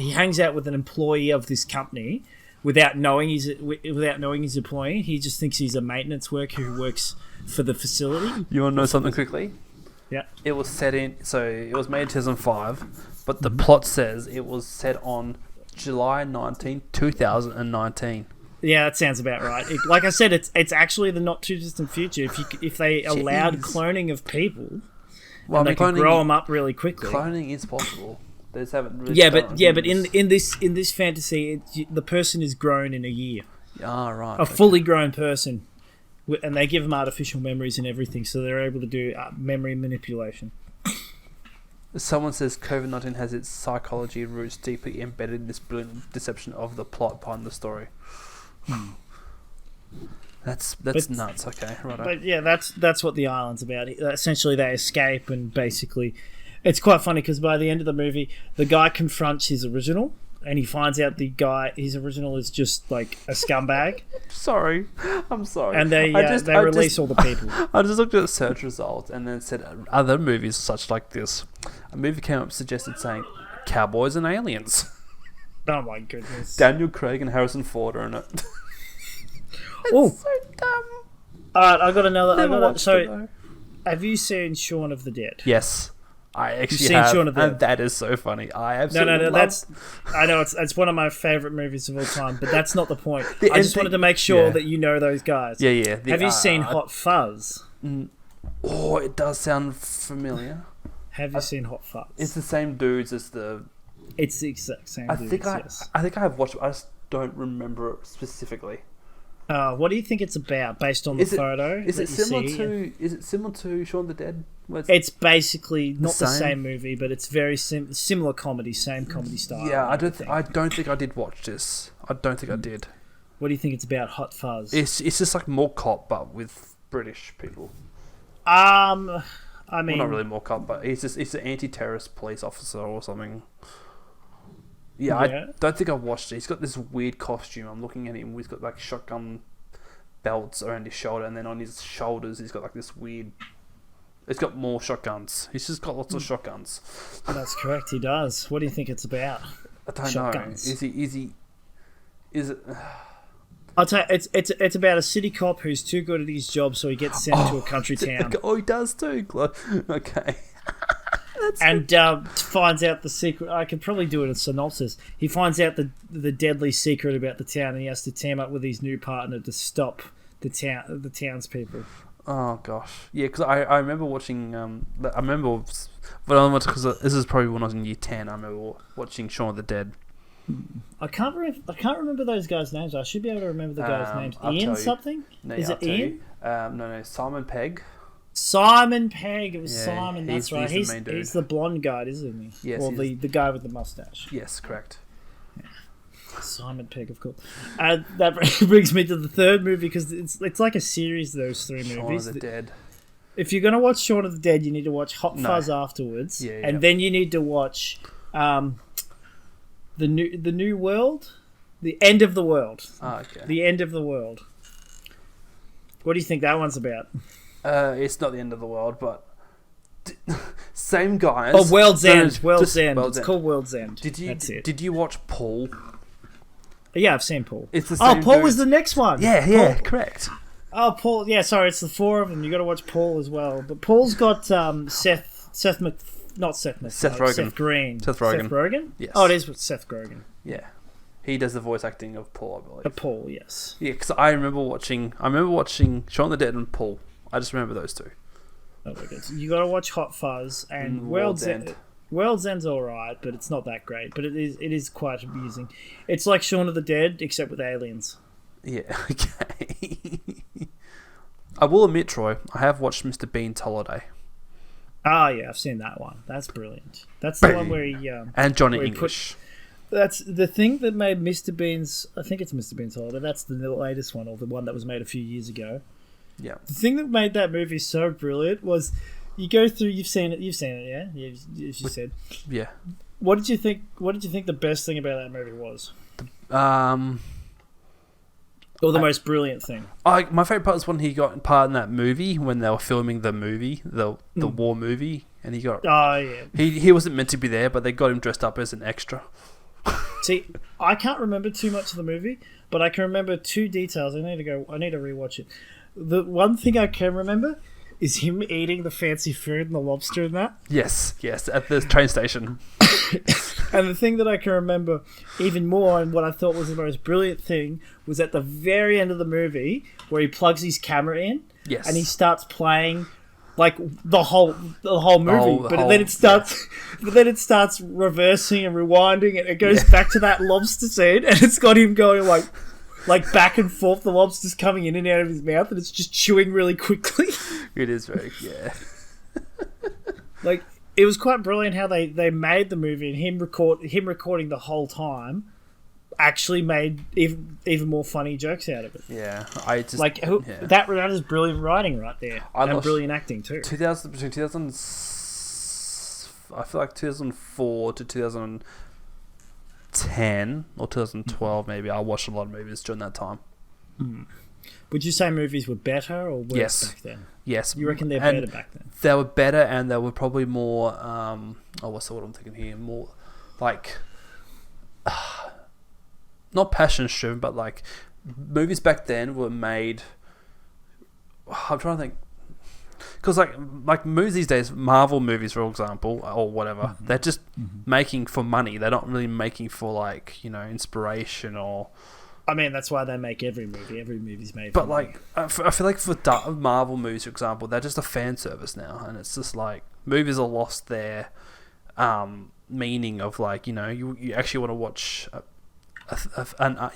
an employee of this company without knowing he's employee. He just thinks he's a maintenance worker who works for the facility. You want to know something quickly? Yeah. It was made in 2005, but the plot says it was set on July 19, 2019. Yeah, that sounds about right. Like I said, it's actually the not too distant future. If they allowed cloning of people, and they could grow them up really quickly. Cloning is possible. They just haven't really but in this fantasy, the person is grown in a year. Ah, right. A fully grown person, and they give them artificial memories and everything, so they're able to do memory manipulation. Someone says COVID-19 has its psychology roots deeply embedded in this brilliant deception of the plot behind the story. That's nuts. Okay, right. But yeah, that's what the island's about. Essentially, they escape, and basically, it's quite funny because by the end of the movie, the guy confronts his original, and he finds out his original is just like a scumbag. I'm sorry. And they release all the people. I just looked at the search results, and then it said other movies such like this. A movie came up suggested saying Cowboys and Aliens. Oh my goodness! Daniel Craig and Harrison Ford are in it. It's so dumb. Alright, I got another. So, have you seen Shaun of the Dead? Yes, I actually You've seen Shaun of the Dead. And that is so funny. I absolutely love. I know it's one of my favorite movies of all time, but that's not the point. I just wanted to make sure that you know those guys. Yeah. Have you seen Hot Fuzz? Oh, it does sound familiar. Have you seen Hot Fuzz? It's the same dudes as the. It's the exact same dudes. Yes. I think I have watched it. I just don't remember it specifically. What do you think it's about, based on the photo? Is it similar to Shaun of the Dead? It's basically not the same movie, but it's very similar comedy, same comedy style. Yeah, I don't think I did watch this. I don't think I did. What do you think it's about, Hot Fuzz? It's just like more cop, but with British people. I mean, well, not really more cop, but he's an anti-terrorist police officer or something. Yeah, I don't think I watched it. He's got this weird costume. I'm looking at him. He's got like shotgun belts around his shoulder, and then on his shoulders, he's got like this weird. He's got more shotguns. He's just got lots of shotguns. That's correct. He does. What do you think it's about? I don't know. Is it? I'll tell you, it's about a city cop who's too good at his job, so he gets sent to a country town. Oh, he does too. Okay. And finds out the secret. I could probably do it in synopsis. He finds out the deadly secret about the town, and he has to team up with his new partner to stop the townspeople. Oh gosh, yeah. Because I remember watching. Because this is probably when I was in year 10. I remember watching Shaun of the Dead. I can't remember those guys' names. I should be able to remember the guys' names. Ian something? No, is it Ian? No, Simon Pegg. Simon Pegg. It was Simon. That's right. He's the main dude. He's the blonde guy, isn't he? Yes. Or the guy with the mustache. Yes, correct. Yeah. Simon Pegg, of course. That brings me to the third movie, because it's like a series. Those three movies. Shaun of the Dead. If you're gonna watch Shaun of the Dead, you need to watch Hot Fuzz afterwards, and then you need to watch the New World, the End of the World. Oh, okay. The End of the World. What do you think that one's about? It's not the end of the world, but same guys. Oh, World's End. World's End. It's called World's End. Did you watch Paul? Yeah, I've seen Paul. It's the same. Paul was the next one. Yeah, correct. Oh, Paul. Yeah, sorry, it's the four of them. You got to watch Paul as well. But Paul's got Seth Green. Seth Rogen. Yes. Oh, it is with Seth Rogen. Yeah. He does the voice acting of Paul, I believe. Paul, yes. Yeah, because I remember watching Shaun of the Dead and Paul. I just remember those two. Oh my god! You got to watch Hot Fuzz and World's End. World's End's alright, but it's not that great. But it is quite amusing. It's like Shaun of the Dead, except with aliens. Yeah. Okay. I will admit, Troy, I have watched Mr. Bean's Holiday. Ah, yeah, I've seen that one. That's brilliant. That's the one where he and Johnny English. That's the thing that made Mr. Bean's. I think it's Mr. Bean's Holiday. That's the latest one, or the one that was made a few years ago. Yeah. The thing that made that movie so brilliant was you go through. You've seen it, yeah. As you said. Yeah. What did you think? What did you think the best thing about that movie was? Or the most brilliant thing? My favourite part was when he got part in that movie, when they were filming the movie, the war movie, and he got. Oh yeah. He wasn't meant to be there, but they got him dressed up as an extra. See, I can't remember too much of the movie, but I can remember two details. I need to rewatch it. The one thing I can remember is him eating the fancy food and the lobster and that. Yes, at the train station. And the thing that I can remember even more, and what I thought was the most brilliant thing, was at the very end of the movie where he plugs his camera in, Yes. and he starts playing like the whole movie, then it starts reversing and rewinding, and it goes back to that lobster scene, and it's got him going like back and forth. The lobster's coming in and out of his mouth, and it's just chewing really quickly. It is very Like, it was quite brilliant how they made the movie, and him recording the whole time actually made even more funny jokes out of it. Yeah, that is brilliant writing right there, and brilliant acting too. 2000, I feel like 2004 to 2010 or 2012 maybe. I watched a lot of movies during that time. Would you say movies were better or worse back then? Yes. You reckon they're better back then? They were better, and they were probably more what's the word I'm thinking here? More like not passion-driven, but like movies back then were made. I'm trying to think, because like movies these days, Marvel movies, for example, or whatever, they're just making for money. They're not really making for like inspiration or. I mean, that's why they make every movie. Every movie's made. But like, I feel like for Marvel movies, for example, they're just a fan service now, and it's just like movies are lost their meaning of like you actually want to watch.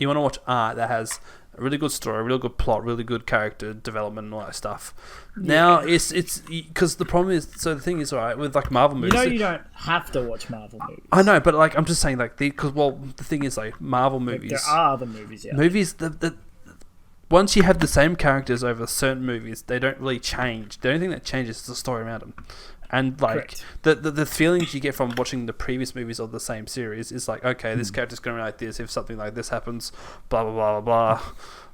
You want to watch art that has a really good story, a really good plot, really good character development, and all that stuff. Now it's because the problem is, so the thing is, right, with like Marvel movies, you don't have to watch Marvel movies. I know, but like I'm just saying, like the thing is, like Marvel movies, there are other movies. Once you have the same characters over certain movies, they don't really change. The only thing that changes is the story around them. And like the feelings you get from watching the previous movies of the same series is like, okay, this character's going to be like this if something like this happens, blah blah blah blah blah.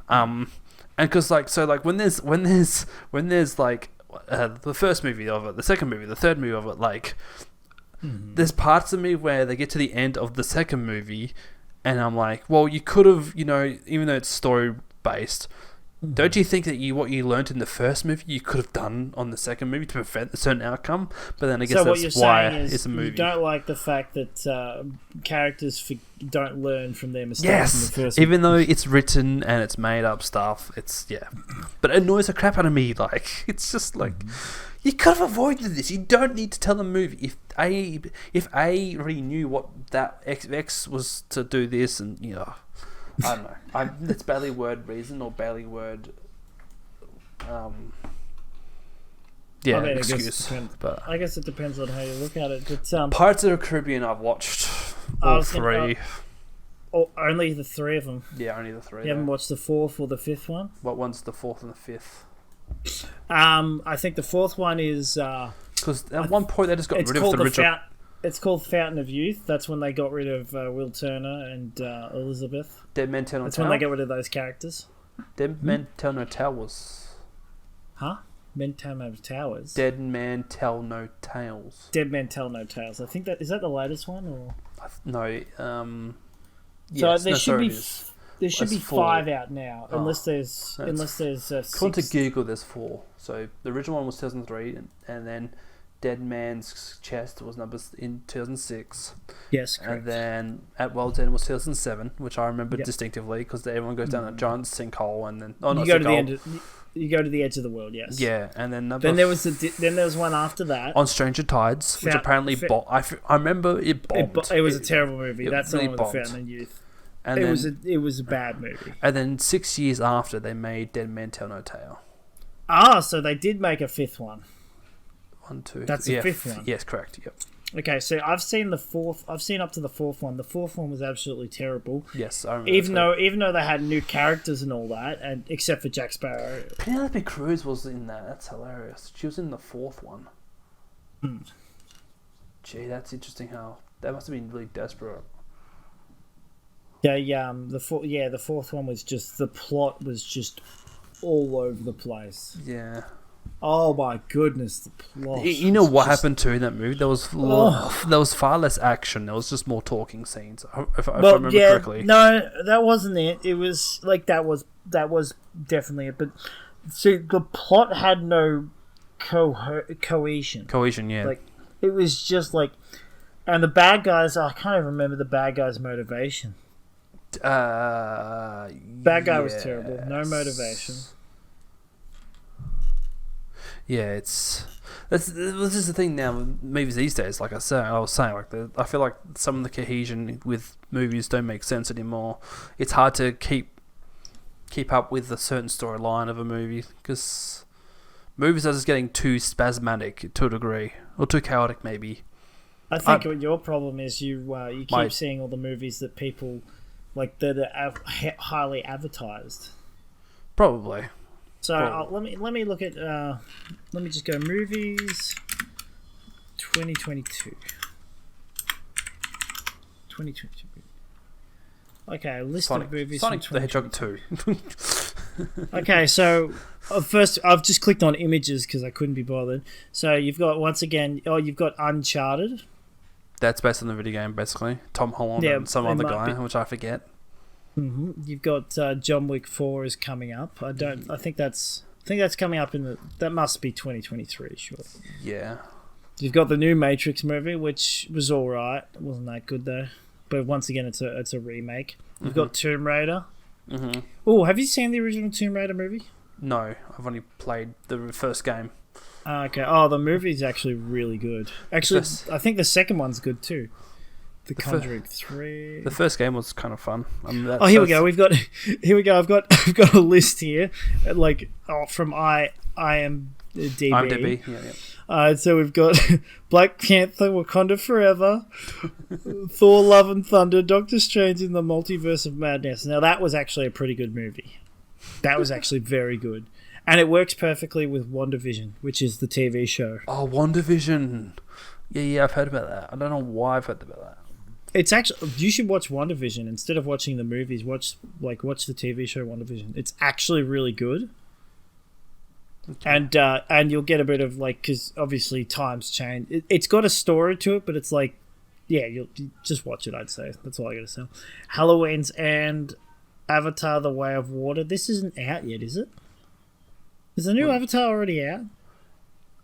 And because like when there's like the first movie of it, the second movie, the third movie of it, like there's parts of me where they get to the end of the second movie, and I'm like, well, you could have, even though it's story based. Don't you think that what you learnt in the first movie you could have done on the second movie to prevent a certain outcome? But then I guess that's why it's a movie. You don't like the fact that characters don't learn from their mistakes in the first movie. Even though it's written and it's made up stuff, but it annoys the crap out of me. Like it's just like you could have avoided this. You don't need to tell the movie if A already knew what that X was to do this, and I don't know. It's barely word reason or barely word. Excuse. But I guess it depends on how you look at it. But Pirates of the Caribbean, I've watched all three. Only the three of them. Yeah, only the three. You haven't watched the fourth or the fifth one? What one's the fourth and the fifth? I think the fourth one is because at one point they just got rid of the original. It's called Fountain of Youth. That's when they got rid of Will Turner and Elizabeth. Dead Men Tell No Tales. That's when they got rid of those characters. Dead Men Tell No Tales. Huh? Men Tell No Towers. Dead Men Tell No Tales. Dead Men Tell No Tales. I think is that the latest one or no. Yes, so there should be 5 out now, unless there's 6. According to Google, there's 4. So the original one was 2003, and then Dead Man's Chest was numbered in 2006. Yes, correct. And then At World's End was 2007, which I remember distinctively because everyone goes down a giant sinkhole, and then you go to the end. You go to the edge of the world. Yes. Yeah, and then there was one after that on Stranger Tides, which apparently I remember it bombed. It was a terrible movie. That's really the one with Fountain of Youth. And it was a bad movie. And then 6 years after, they made Dead Men Tell No Tale. So they did make a 5th one. 1, 2. That's the 5th one. Yes, correct. Yep. Okay, so I've seen the 4th. I've seen up to the 4th one. The 4th one was absolutely terrible. Yes, I remember. Even though they had new characters and all that, and except for Jack Sparrow. Penelope Cruz was in that. That's hilarious. She was in the 4th one. Gee, that's interesting. How that must have been really desperate. Yeah, the 4th one was just, the plot was just all over the place. Yeah. Oh my goodness, the plot. You know what happened to in that movie? There was far less action. There was just more talking scenes. If I remember correctly. No, that wasn't it. It was like that was definitely it. But see, the plot had no cohesion. Cohesion, yeah. Like it was just like And the bad guys, I can't even remember the bad guy's motivation. Bad guy was terrible. No motivation. Yeah, this is the thing now with movies these days. Like I was saying, I feel like some of the cohesion with movies don't make sense anymore. It's hard to keep up with a certain storyline of a movie because movies are just getting too spasmodic to a degree, or too chaotic maybe. I think what your problem is you keep seeing all the movies that people like that are highly advertised. Probably. So let me look at let me just go movies 2022. 2022. Okay, list of movies. Sonic the Hedgehog 2. Okay, so first I've just clicked on images because I couldn't be bothered. So you've got you've got Uncharted. That's based on the video game, basically. Tom Holland and some other guy, which I forget. Mm-hmm. You've got John Wick 4 is coming up. I think that's coming up that must be 2023, sure. Yeah. You've got the new Matrix movie, which was all right. It wasn't that good though. But once again, it's a remake. You've got Tomb Raider. Mm-hmm. Oh, have you seen the original Tomb Raider movie? No, I've only played the first game. Okay. Oh, the movie's actually really good. Actually, I think the second one's good too. The Conjuring 3. The first game was kind of fun. Here we go. Here we go. I've got a list here, from IMDb. Yeah. So we've got Black Panther: Wakanda Forever, Thor: Love and Thunder, Doctor Strange in the Multiverse of Madness. Now that was actually a pretty good movie. That was actually very good, and it works perfectly with WandaVision, which is the TV show. Oh, WandaVision. Yeah, I've heard about that. I don't know why I've heard about that. It's actually, you should watch WandaVision instead of watching the movies. Watch the TV show WandaVision. It's actually really good. Okay. And you'll get a bit of because obviously times change. It's got a story to it, but it's you just watch it. I'd say that's all I got to say. Halloween's and Avatar: The Way of Water. This isn't out yet, is it? Is the new Avatar already out?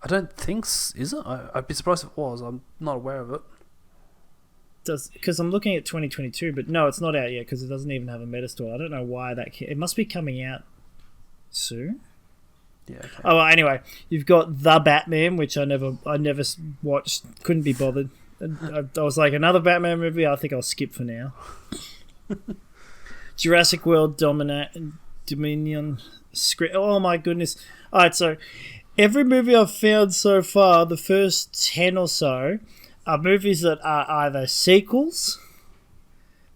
I don't think is it. I'd be surprised if it was. I'm not aware of it. Because I'm looking at 2022, but no, it's not out yet because it doesn't even have a Metastore. I don't know why it must be coming out soon. Yeah. Okay. Oh, well, anyway, you've got The Batman, which I never watched. Couldn't be bothered. I was like, another Batman movie. I think I'll skip for now. Jurassic World Dominion script. Oh my goodness! All right, so every movie I've found so far, the first 10 or so, are movies that are either sequels.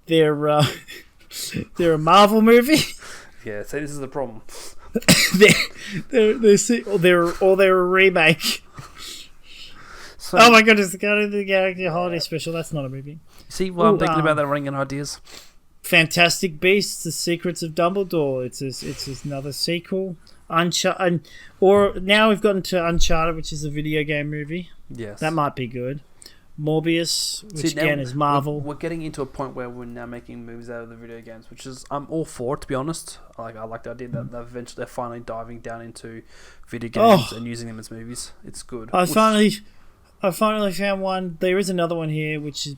They're a Marvel movie. Yeah, see, this is the problem. they're a remake. So, oh my goodness, the Guardians of the Galaxy Holiday Special. That's not a movie. See what I'm thinking about that running in ideas? Fantastic Beasts: The Secrets of Dumbledore. It's another sequel. Or now we've gotten to Uncharted, which is a video game movie. Yes, that might be good. Morbius, which again is Marvel. We're getting into a point where we're now making movies out of the video games, which is I'm all for it, to be honest. I like the idea that they're finally diving down into video games and using them as movies. It's good. I finally found one. There is another one here, it's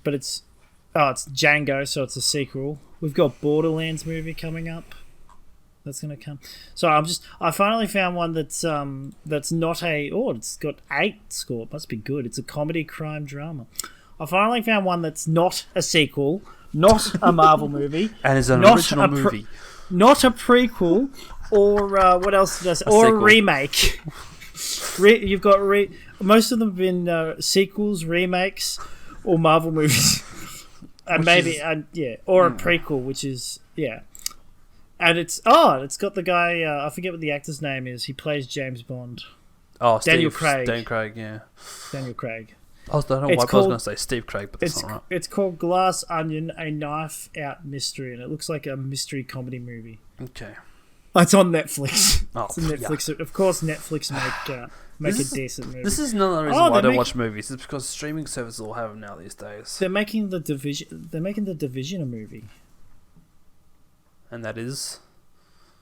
Django, so it's a sequel. We've got Borderlands movie coming up. That's gonna come. So I finally found one that's not it's got 8 score. It must be good. It's a comedy crime drama. I finally found one that's not a sequel, not a Marvel movie, and is an original movie, not a prequel, or what else did I say? Or a remake. You've got most of them have been sequels, remakes, or Marvel movies, and or a prequel, which is And it's got the guy, I forget what the actor's name is. He plays James Bond. Oh, Daniel Craig. Daniel Craig, yeah. Daniel Craig. I don't know why I was going to say Steve Craig, but that's not right. It's called Glass Onion, a Knife Out Mystery, and it looks like a mystery comedy movie. Okay. It's on Netflix. Oh, it's on Netflix. Yeah. Of course, Netflix make a decent movie. This is another reason why I don't watch movies. It's because streaming services all have them now these days. They're making the Division a movie. And that is?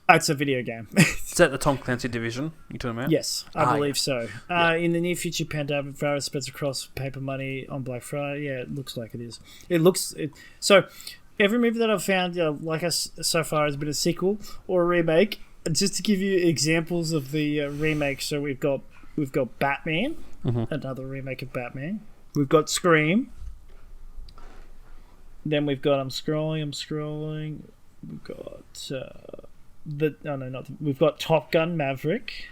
It's a video game. It's that the Tom Clancy division you're talking about? Yes, I believe so. Yeah. In the near future, Pandemic virus spreads across paper money on Black Friday. Yeah, it looks like it is. So every movie that I've found, like us so far, has been a sequel or a remake. Just to give you examples of the remakes, so we've got Batman, another remake of Batman. We've got Scream. Then we've got I'm scrolling. We've got we've got Top Gun Maverick.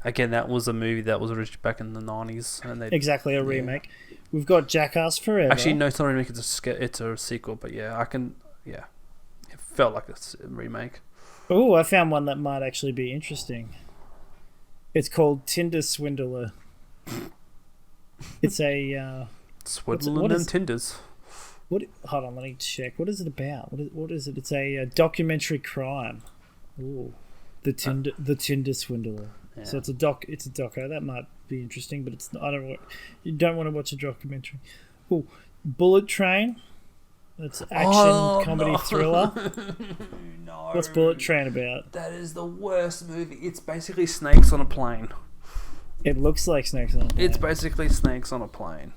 Again, that was a movie that was originally back in the 90s. And Exactly, a remake. We've got Jackass Forever. Actually, no, it's not a remake, it's a sequel, but it felt like a remake. Oh, I found one that might actually be interesting. It's called Tinder Swindler. It's a... Swindling and Tinders. Hold on, let me check. What is it about? What is it? It's a documentary crime. Ooh, the Tinder Swindler. Yeah. So it's a doco. That might be interesting, but it's. You don't want to watch a documentary. Oh, Bullet Train. That's action comedy thriller. No. What's Bullet Train about? That is the worst movie. It's basically snakes on a plane. It looks like snakes on a plane. It's basically snakes on a plane.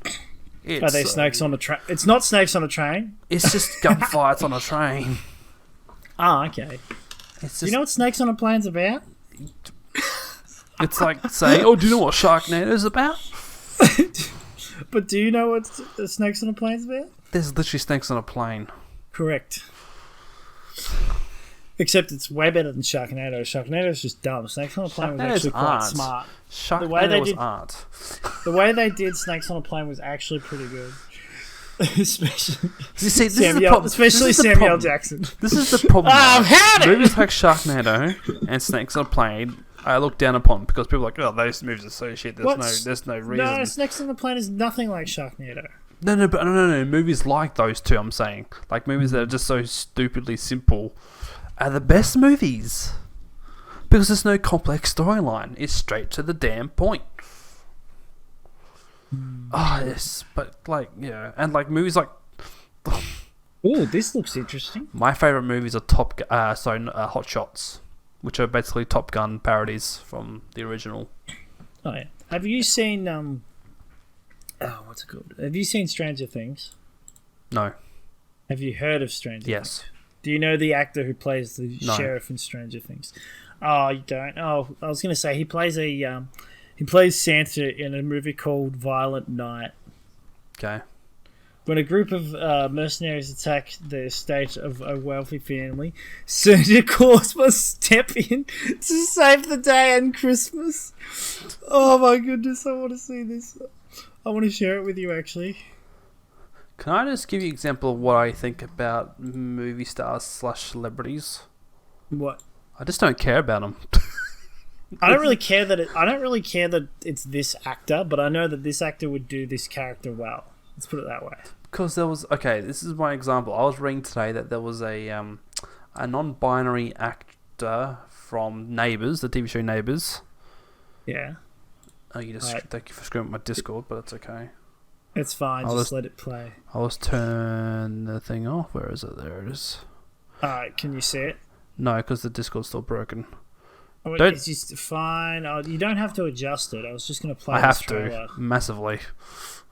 Are they snakes on a train? It's not snakes on a train. It's just gunfights on a train. Ah, okay. Do you know what snakes on a plane's about? It's like saying, "Oh, do you know what Sharknado's about?" But do you know what snakes on a plane's about? There's literally snakes on a plane. Correct. Except it's way better than Sharknado. Sharknado's just dumb. Snakes on a Plane was actually quite smart. Sharknado was art. The way they did Snakes on a Plane was actually pretty good. Especially Samuel Jackson. This is the problem. Movies like Sharknado and Snakes on a Plane I look down upon because people are like, oh, those movies are so shit. There's no reason. No, Snakes on the Plane is nothing like Sharknado. No. Movies like those two, I'm saying. Like movies that are just so stupidly simple are the best movies. Because there's no complex storyline. It's straight to the damn point. Yes. But, and, movies like... Oh, this looks interesting. My favourite movies are Hot Shots, which are basically Top Gun parodies from the original. Oh, yeah. Have you seen... what's it called? Have you seen Stranger Things? No. Have you heard of Stranger Things? Yes. Do you know the actor who plays the sheriff in Stranger Things? Oh, you don't? Oh, I was going to say he plays Santa in a movie called Violent Night. Okay. When a group of mercenaries attack the estate of a wealthy family, Santa Claus must step in to save the day and Christmas. Oh my goodness, I want to see this. I want to share it with you, actually. Can I just give you an example of what I think about movie stars / celebrities? What? I just don't care about them. I don't really care that it's this actor, but I know that this actor would do this character well. Let's put it that way. Because this is my example. I was reading today that there was a non-binary actor from Neighbours, the TV show Neighbours. Yeah. Oh, thank you for screwing up my Discord, but it's okay. It's fine. Just let it play. I'll just turn the thing off. Where is it? There it is. Alright, can you see it? No, because the Discord's still broken. Oh, it's just fine. You don't have to adjust it. I was just going to play I have to, massively.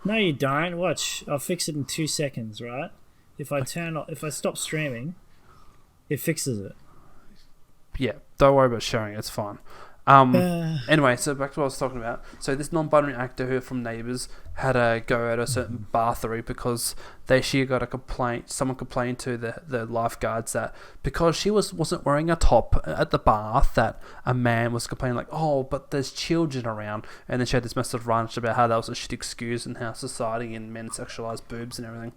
No, you don't. Watch. I'll fix it in 2 seconds, right? If I stop streaming, it fixes it. Yeah, don't worry about sharing it. It's fine. Anyway, so back to what I was talking about. So this non-binary actor who from Neighbours had a go at a certain bathery because she got a complaint. Someone complained to the lifeguards that because she wasn't wearing a top at the bath, that a man was complaining like, oh, but there's children around, and then she had this massive rant about how that was a shit excuse and how society and men sexualize boobs and everything.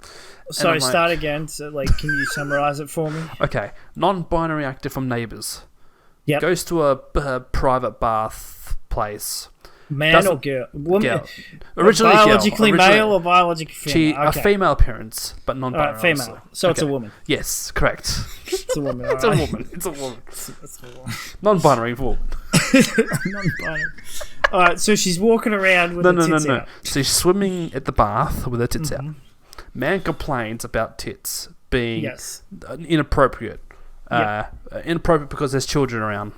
Sorry, start again. So, can you summarize it for me? Okay, non-binary actor from Neighbours. Yep. Goes to a private bath place. Man or girl? Woman? Girl. Originally biologically girl. male or biologically female? A female appearance, but non-binary. Female. So it's a woman. Yes, correct. It's a woman. It's a woman. It's a woman. Non-binary woman. Non-binary. Alright, so she's walking around with her tits out. So she's swimming at the bath with her tits out. Man complains about tits being inappropriate. Inappropriate because there's children around.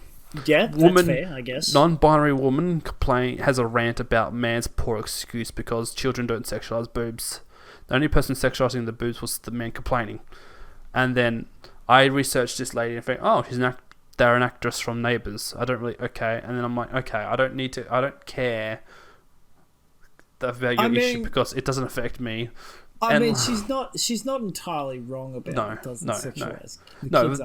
Yeah, that's fair, I guess. Non-binary woman has a rant about man's poor excuse because children don't sexualize boobs. The only person sexualizing the boobs was the man complaining. And then I researched this lady and think, oh, they're an actress from Neighbours. I don't really, okay. And then I'm like, okay, I don't care about your issue because it doesn't affect me. I mean, she's not entirely wrong about it. Doesn't sexualize. No,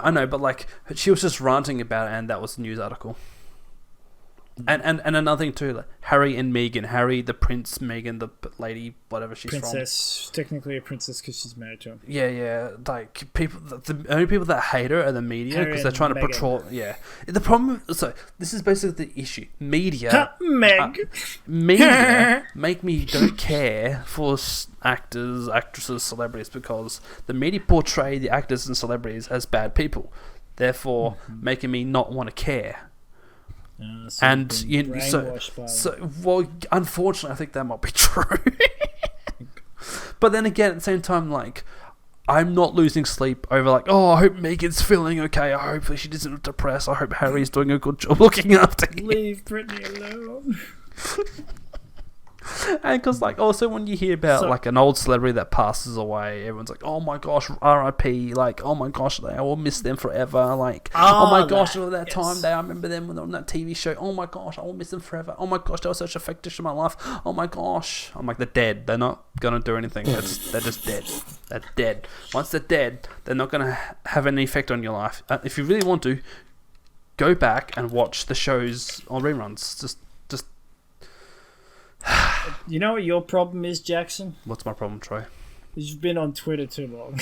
I know, but like she was just ranting about it, and that was a news article. And another thing too, like Harry and Meghan. Harry, the prince. Meghan, the lady, whatever she's princess. Technically a princess because she's married to him. Yeah. Like people, the only people that hate her are the media because they're trying to portray. Yeah. The problem. So this is basically the issue. Media. Media make me don't care for actors, actresses, celebrities because the media portray the actors and celebrities as bad people, therefore making me not want to care. And unfortunately, I think that might be true. But then again, at the same time, like, I'm not losing sleep over like, oh, I hope Megan's feeling okay. I hope she isn't depressed. I hope Harry's doing a good job looking after him. Leave Britney alone. And because, like, also when you hear about like an old celebrity that passes away, everyone's like, "Oh my gosh, R.I.P." Like, "Oh my gosh, I will miss them forever." Like, "Oh my gosh, that time I remember them when they were on that TV show. Oh my gosh, I will miss them forever. Oh my gosh, they were such a factor in my life. Oh my gosh." I'm like, they're dead. They're not gonna do anything. They're just dead. They're dead. Once they're dead, they're not gonna have any effect on your life. If you really want to, go back and watch the shows on reruns. Just. You know what your problem is, Jackson? What's my problem, Troy? You've been on Twitter too long.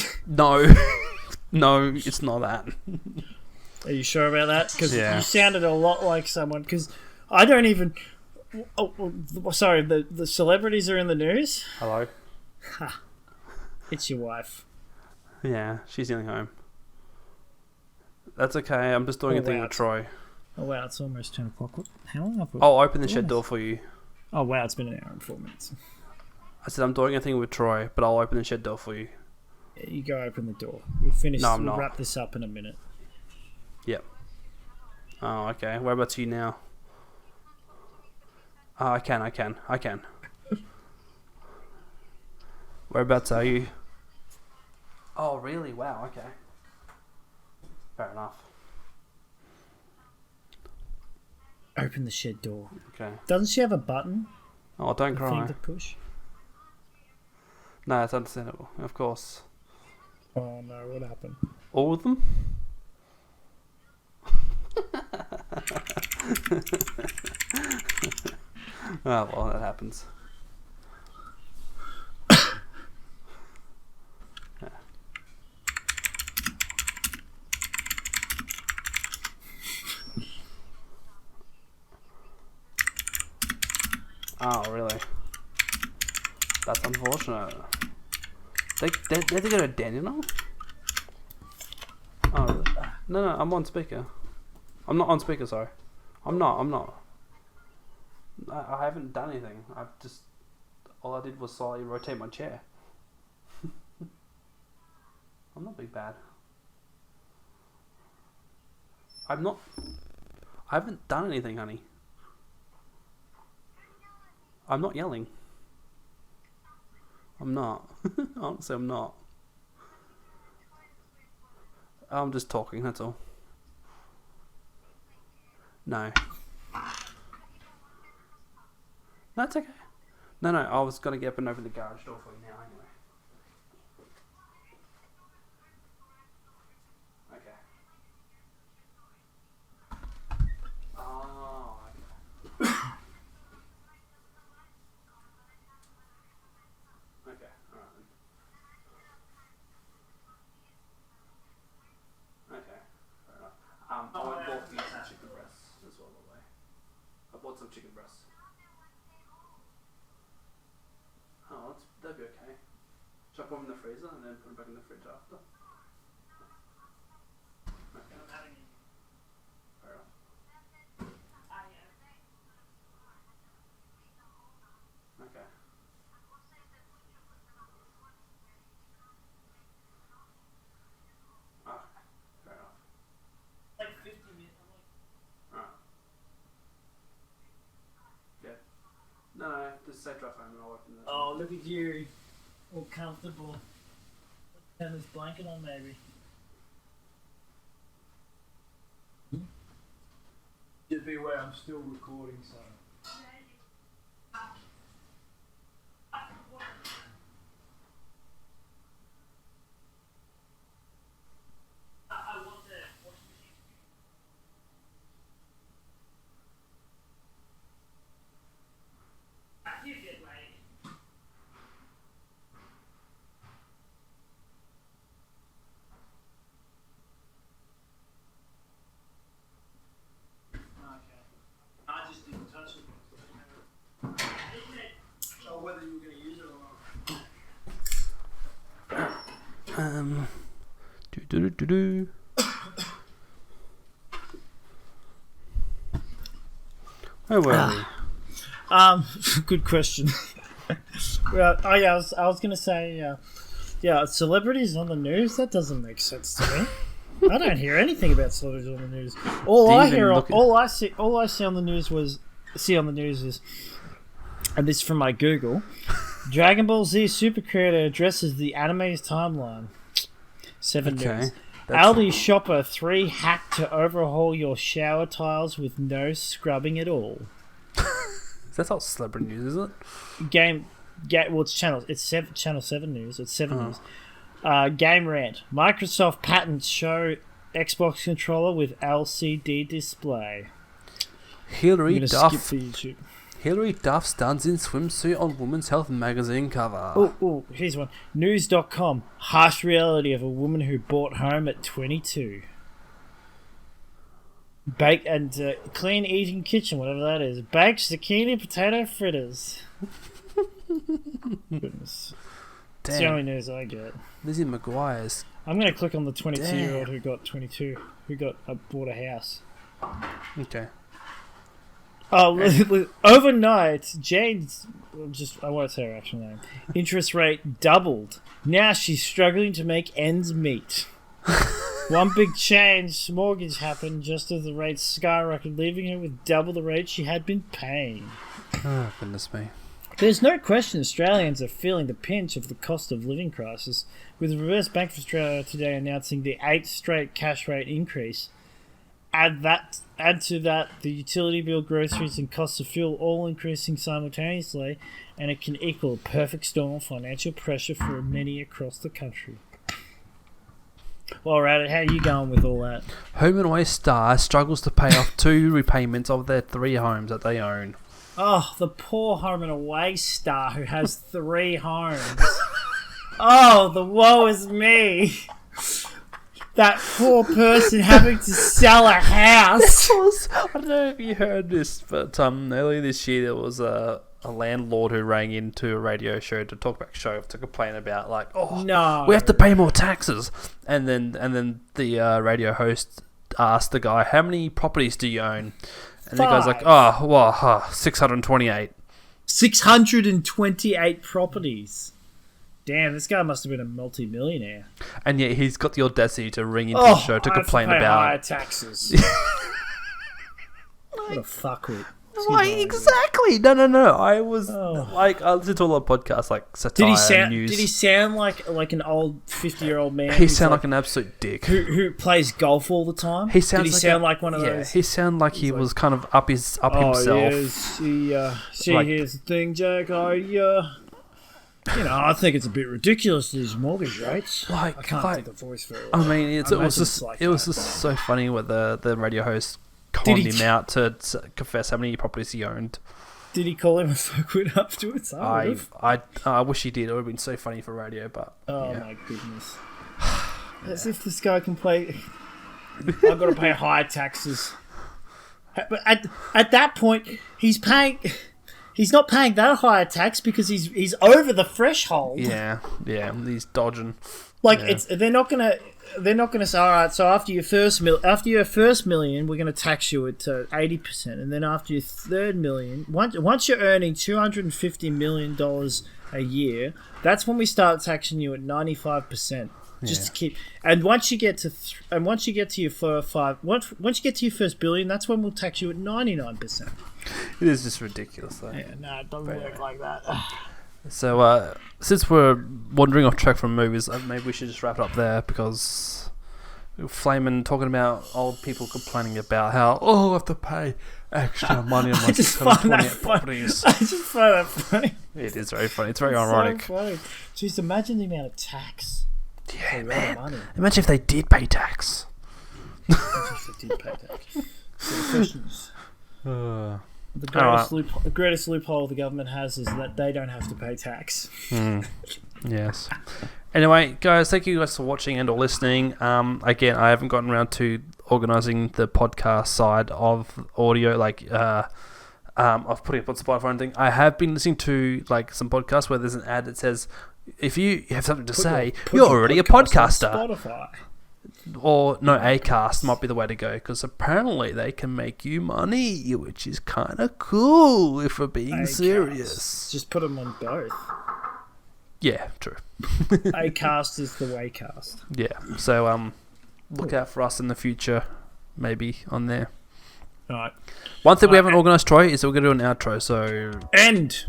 No, it's not that. Are you sure about that? Because you sounded a lot like someone. Because I don't even. Sorry, the celebrities are in the news. Hello. It's your wife. Yeah, she's nearly home. That's okay. I'm just doing a thing with Troy. Oh wow, it's almost 10 o'clock. How long have we? I'll open the shed door for you. Oh wow, it's been an hour and 4 minutes. I said I'm doing a thing with Troy, but I'll open the shed door for you. Yeah, you go open the door. We'll finish. No, I'm we'll not. wrap this up in a minute. Yep. Oh, okay. Whereabouts are you now? Oh, I can. Whereabouts are you? Oh, really? Wow, okay. Fair enough. Open the shed door. Okay. Doesn't she have a button? Oh, don't cry. Thing to push? No, it's understandable. Of course. Oh no, what happened? All of them? Oh, well, that happens. Yeah. Oh, really? That's unfortunate. They go to Daniel now? Oh, really? No, I'm on speaker. I'm not on speaker, sorry. I'm not. I haven't done anything. All I did was slightly rotate my chair. I'm not big bad. I haven't done anything, honey. I'm not yelling. I'm not. Honestly, I'm not. I'm just talking, that's all. No. That's okay. No, I was going to get up and open the garage door for you now anyway. Okay. Oh, okay. Okay, alright then. Okay, fair enough. I bought you some chicken breasts as well, by the way. I bought some chicken breasts. Oh, that'd be okay. Should I put them in the freezer and then put them back in the fridge after? Okay. Fair enough. Okay. Oh, fair enough. Like 50 minutes. look at you, all comfortable. Have this blanket on, maybe. Just be aware, I'm still recording, so. Whether you were going to use it or not. Where were we? Good question. Well, I was going to say, celebrities on the news. That doesn't make sense to me. I don't hear anything about celebrities on the news. All I see on the news is, and this is from my Google, Dragon Ball Z Super Creator addresses the anime's timeline. 7 News. Aldi Shopper 3 hack to overhaul your shower tiles with no scrubbing at all. That's not celebrity news, is it? It's channel. It's Channel 7 News. It's 7 News. Game Rant. Microsoft patents show Xbox controller with LCD display. Hilary Duff. Skip for YouTube. Hilary Duff stuns in swimsuit on Women's Health magazine cover. Oh, here's one. News.com. Harsh reality of a woman who bought home at 22. Bake and clean eating kitchen, whatever that is. Baked zucchini potato fritters. Goodness. Damn. It's the only news I get. Lizzie McGuire's. I'm going to click on the 22-year-old who got 22, who bought a house. Okay. Oh, overnight, Jane's I won't say her actual name. Interest rate doubled. Now she's struggling to make ends meet. One big change, mortgage happened just as the rates skyrocketed, leaving her with double the rate she had been paying. Oh, goodness me. There's no question Australians are feeling the pinch of the cost of living crisis, with the Reserve Bank of Australia today announcing the 8th straight cash rate increase. Add to that the utility bill, groceries and costs of fuel all increasing simultaneously, and it can equal a perfect storm of financial pressure for many across the country. Well, Radit, how are you going with all that? Home and Away star struggles to pay off 2 repayments of their 3 homes that they own. Oh, the poor Home and Away star who has 3 homes. Oh, the woe is me. That poor person having to sell a house. I don't know if you heard this, but earlier this year there was a landlord who rang into a radio show to complain about we have to pay more taxes, and then the radio host asked the guy, how many properties do you own? And 5. The guy's like, 628. 628 properties. Damn, this guy must have been a multi-millionaire. And yet he's got the audacity to ring into the show to complain about higher taxes. What a fuckwit. Exactly. No. I was I listened to a lot of podcasts like satire news. Did he sound like an old 50-year-old man? He sounded like an absolute dick. Who plays golf all the time? He sounds did he sound like one of those? He sounded like he was kind of up himself. Yes. Here's the thing, Jack. I think it's a bit ridiculous, these mortgage rates. I can't do the voice very well. I mean, it was just so funny where the radio host conned him out to confess how many properties he owned. Did he call him a fuckwit afterwards? I wish he did. It would have been so funny for radio, but... Oh, my goodness. As if this guy can play... I've got to pay higher taxes. But at that point, he's paying... He's not paying that higher tax because he's over the threshold. Yeah, he's dodging. They're not gonna say, all right, so after your first million, we're gonna tax you at 80%, and then after your third million, once you're earning $250 million a year, that's when we start taxing you at 95%. Just to keep, and once you get to your first billion, that's when we'll tax you at 99%. It is just ridiculous, though. Yeah, no, it doesn't work like that. So, since we're wandering off track from movies, maybe we should just wrap it up there because we're flaming talking about old people complaining about how, I have to pay extra money on my 628 properties. I just find that funny. It is very funny. It's very ironic. So funny. Just imagine the amount of tax. Yeah, man. Imagine if they did pay tax. Imagine if they did pay tax. So the questions. The greatest loophole the government has is that they don't have to pay tax. Yes. Anyway, guys, thank you guys for watching and or listening. Again, I haven't gotten around to organising the podcast side of audio, of putting it on Spotify and anything. I have been listening to some podcasts where there's an ad that says, if you have something to say, you're already a podcaster. Spotify. Or no, Acast might be the way to go because apparently they can make you money, which is kind of cool if we're being serious. Just put them on both. Yeah, true. Acast is the waycast. Yeah, so look out for us in the future, maybe on there. All right. One thing we haven't organised, Troy, is that we're going to do an outro. So End.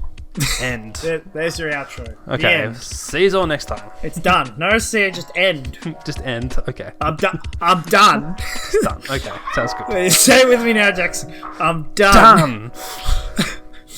There's your outro. Okay. See you all next time. It's done. No, see, just end. Just end. Okay. I'm done. I'm done. It's done. Okay. Sounds good. Say it with me now, Jackson. I'm done. Done.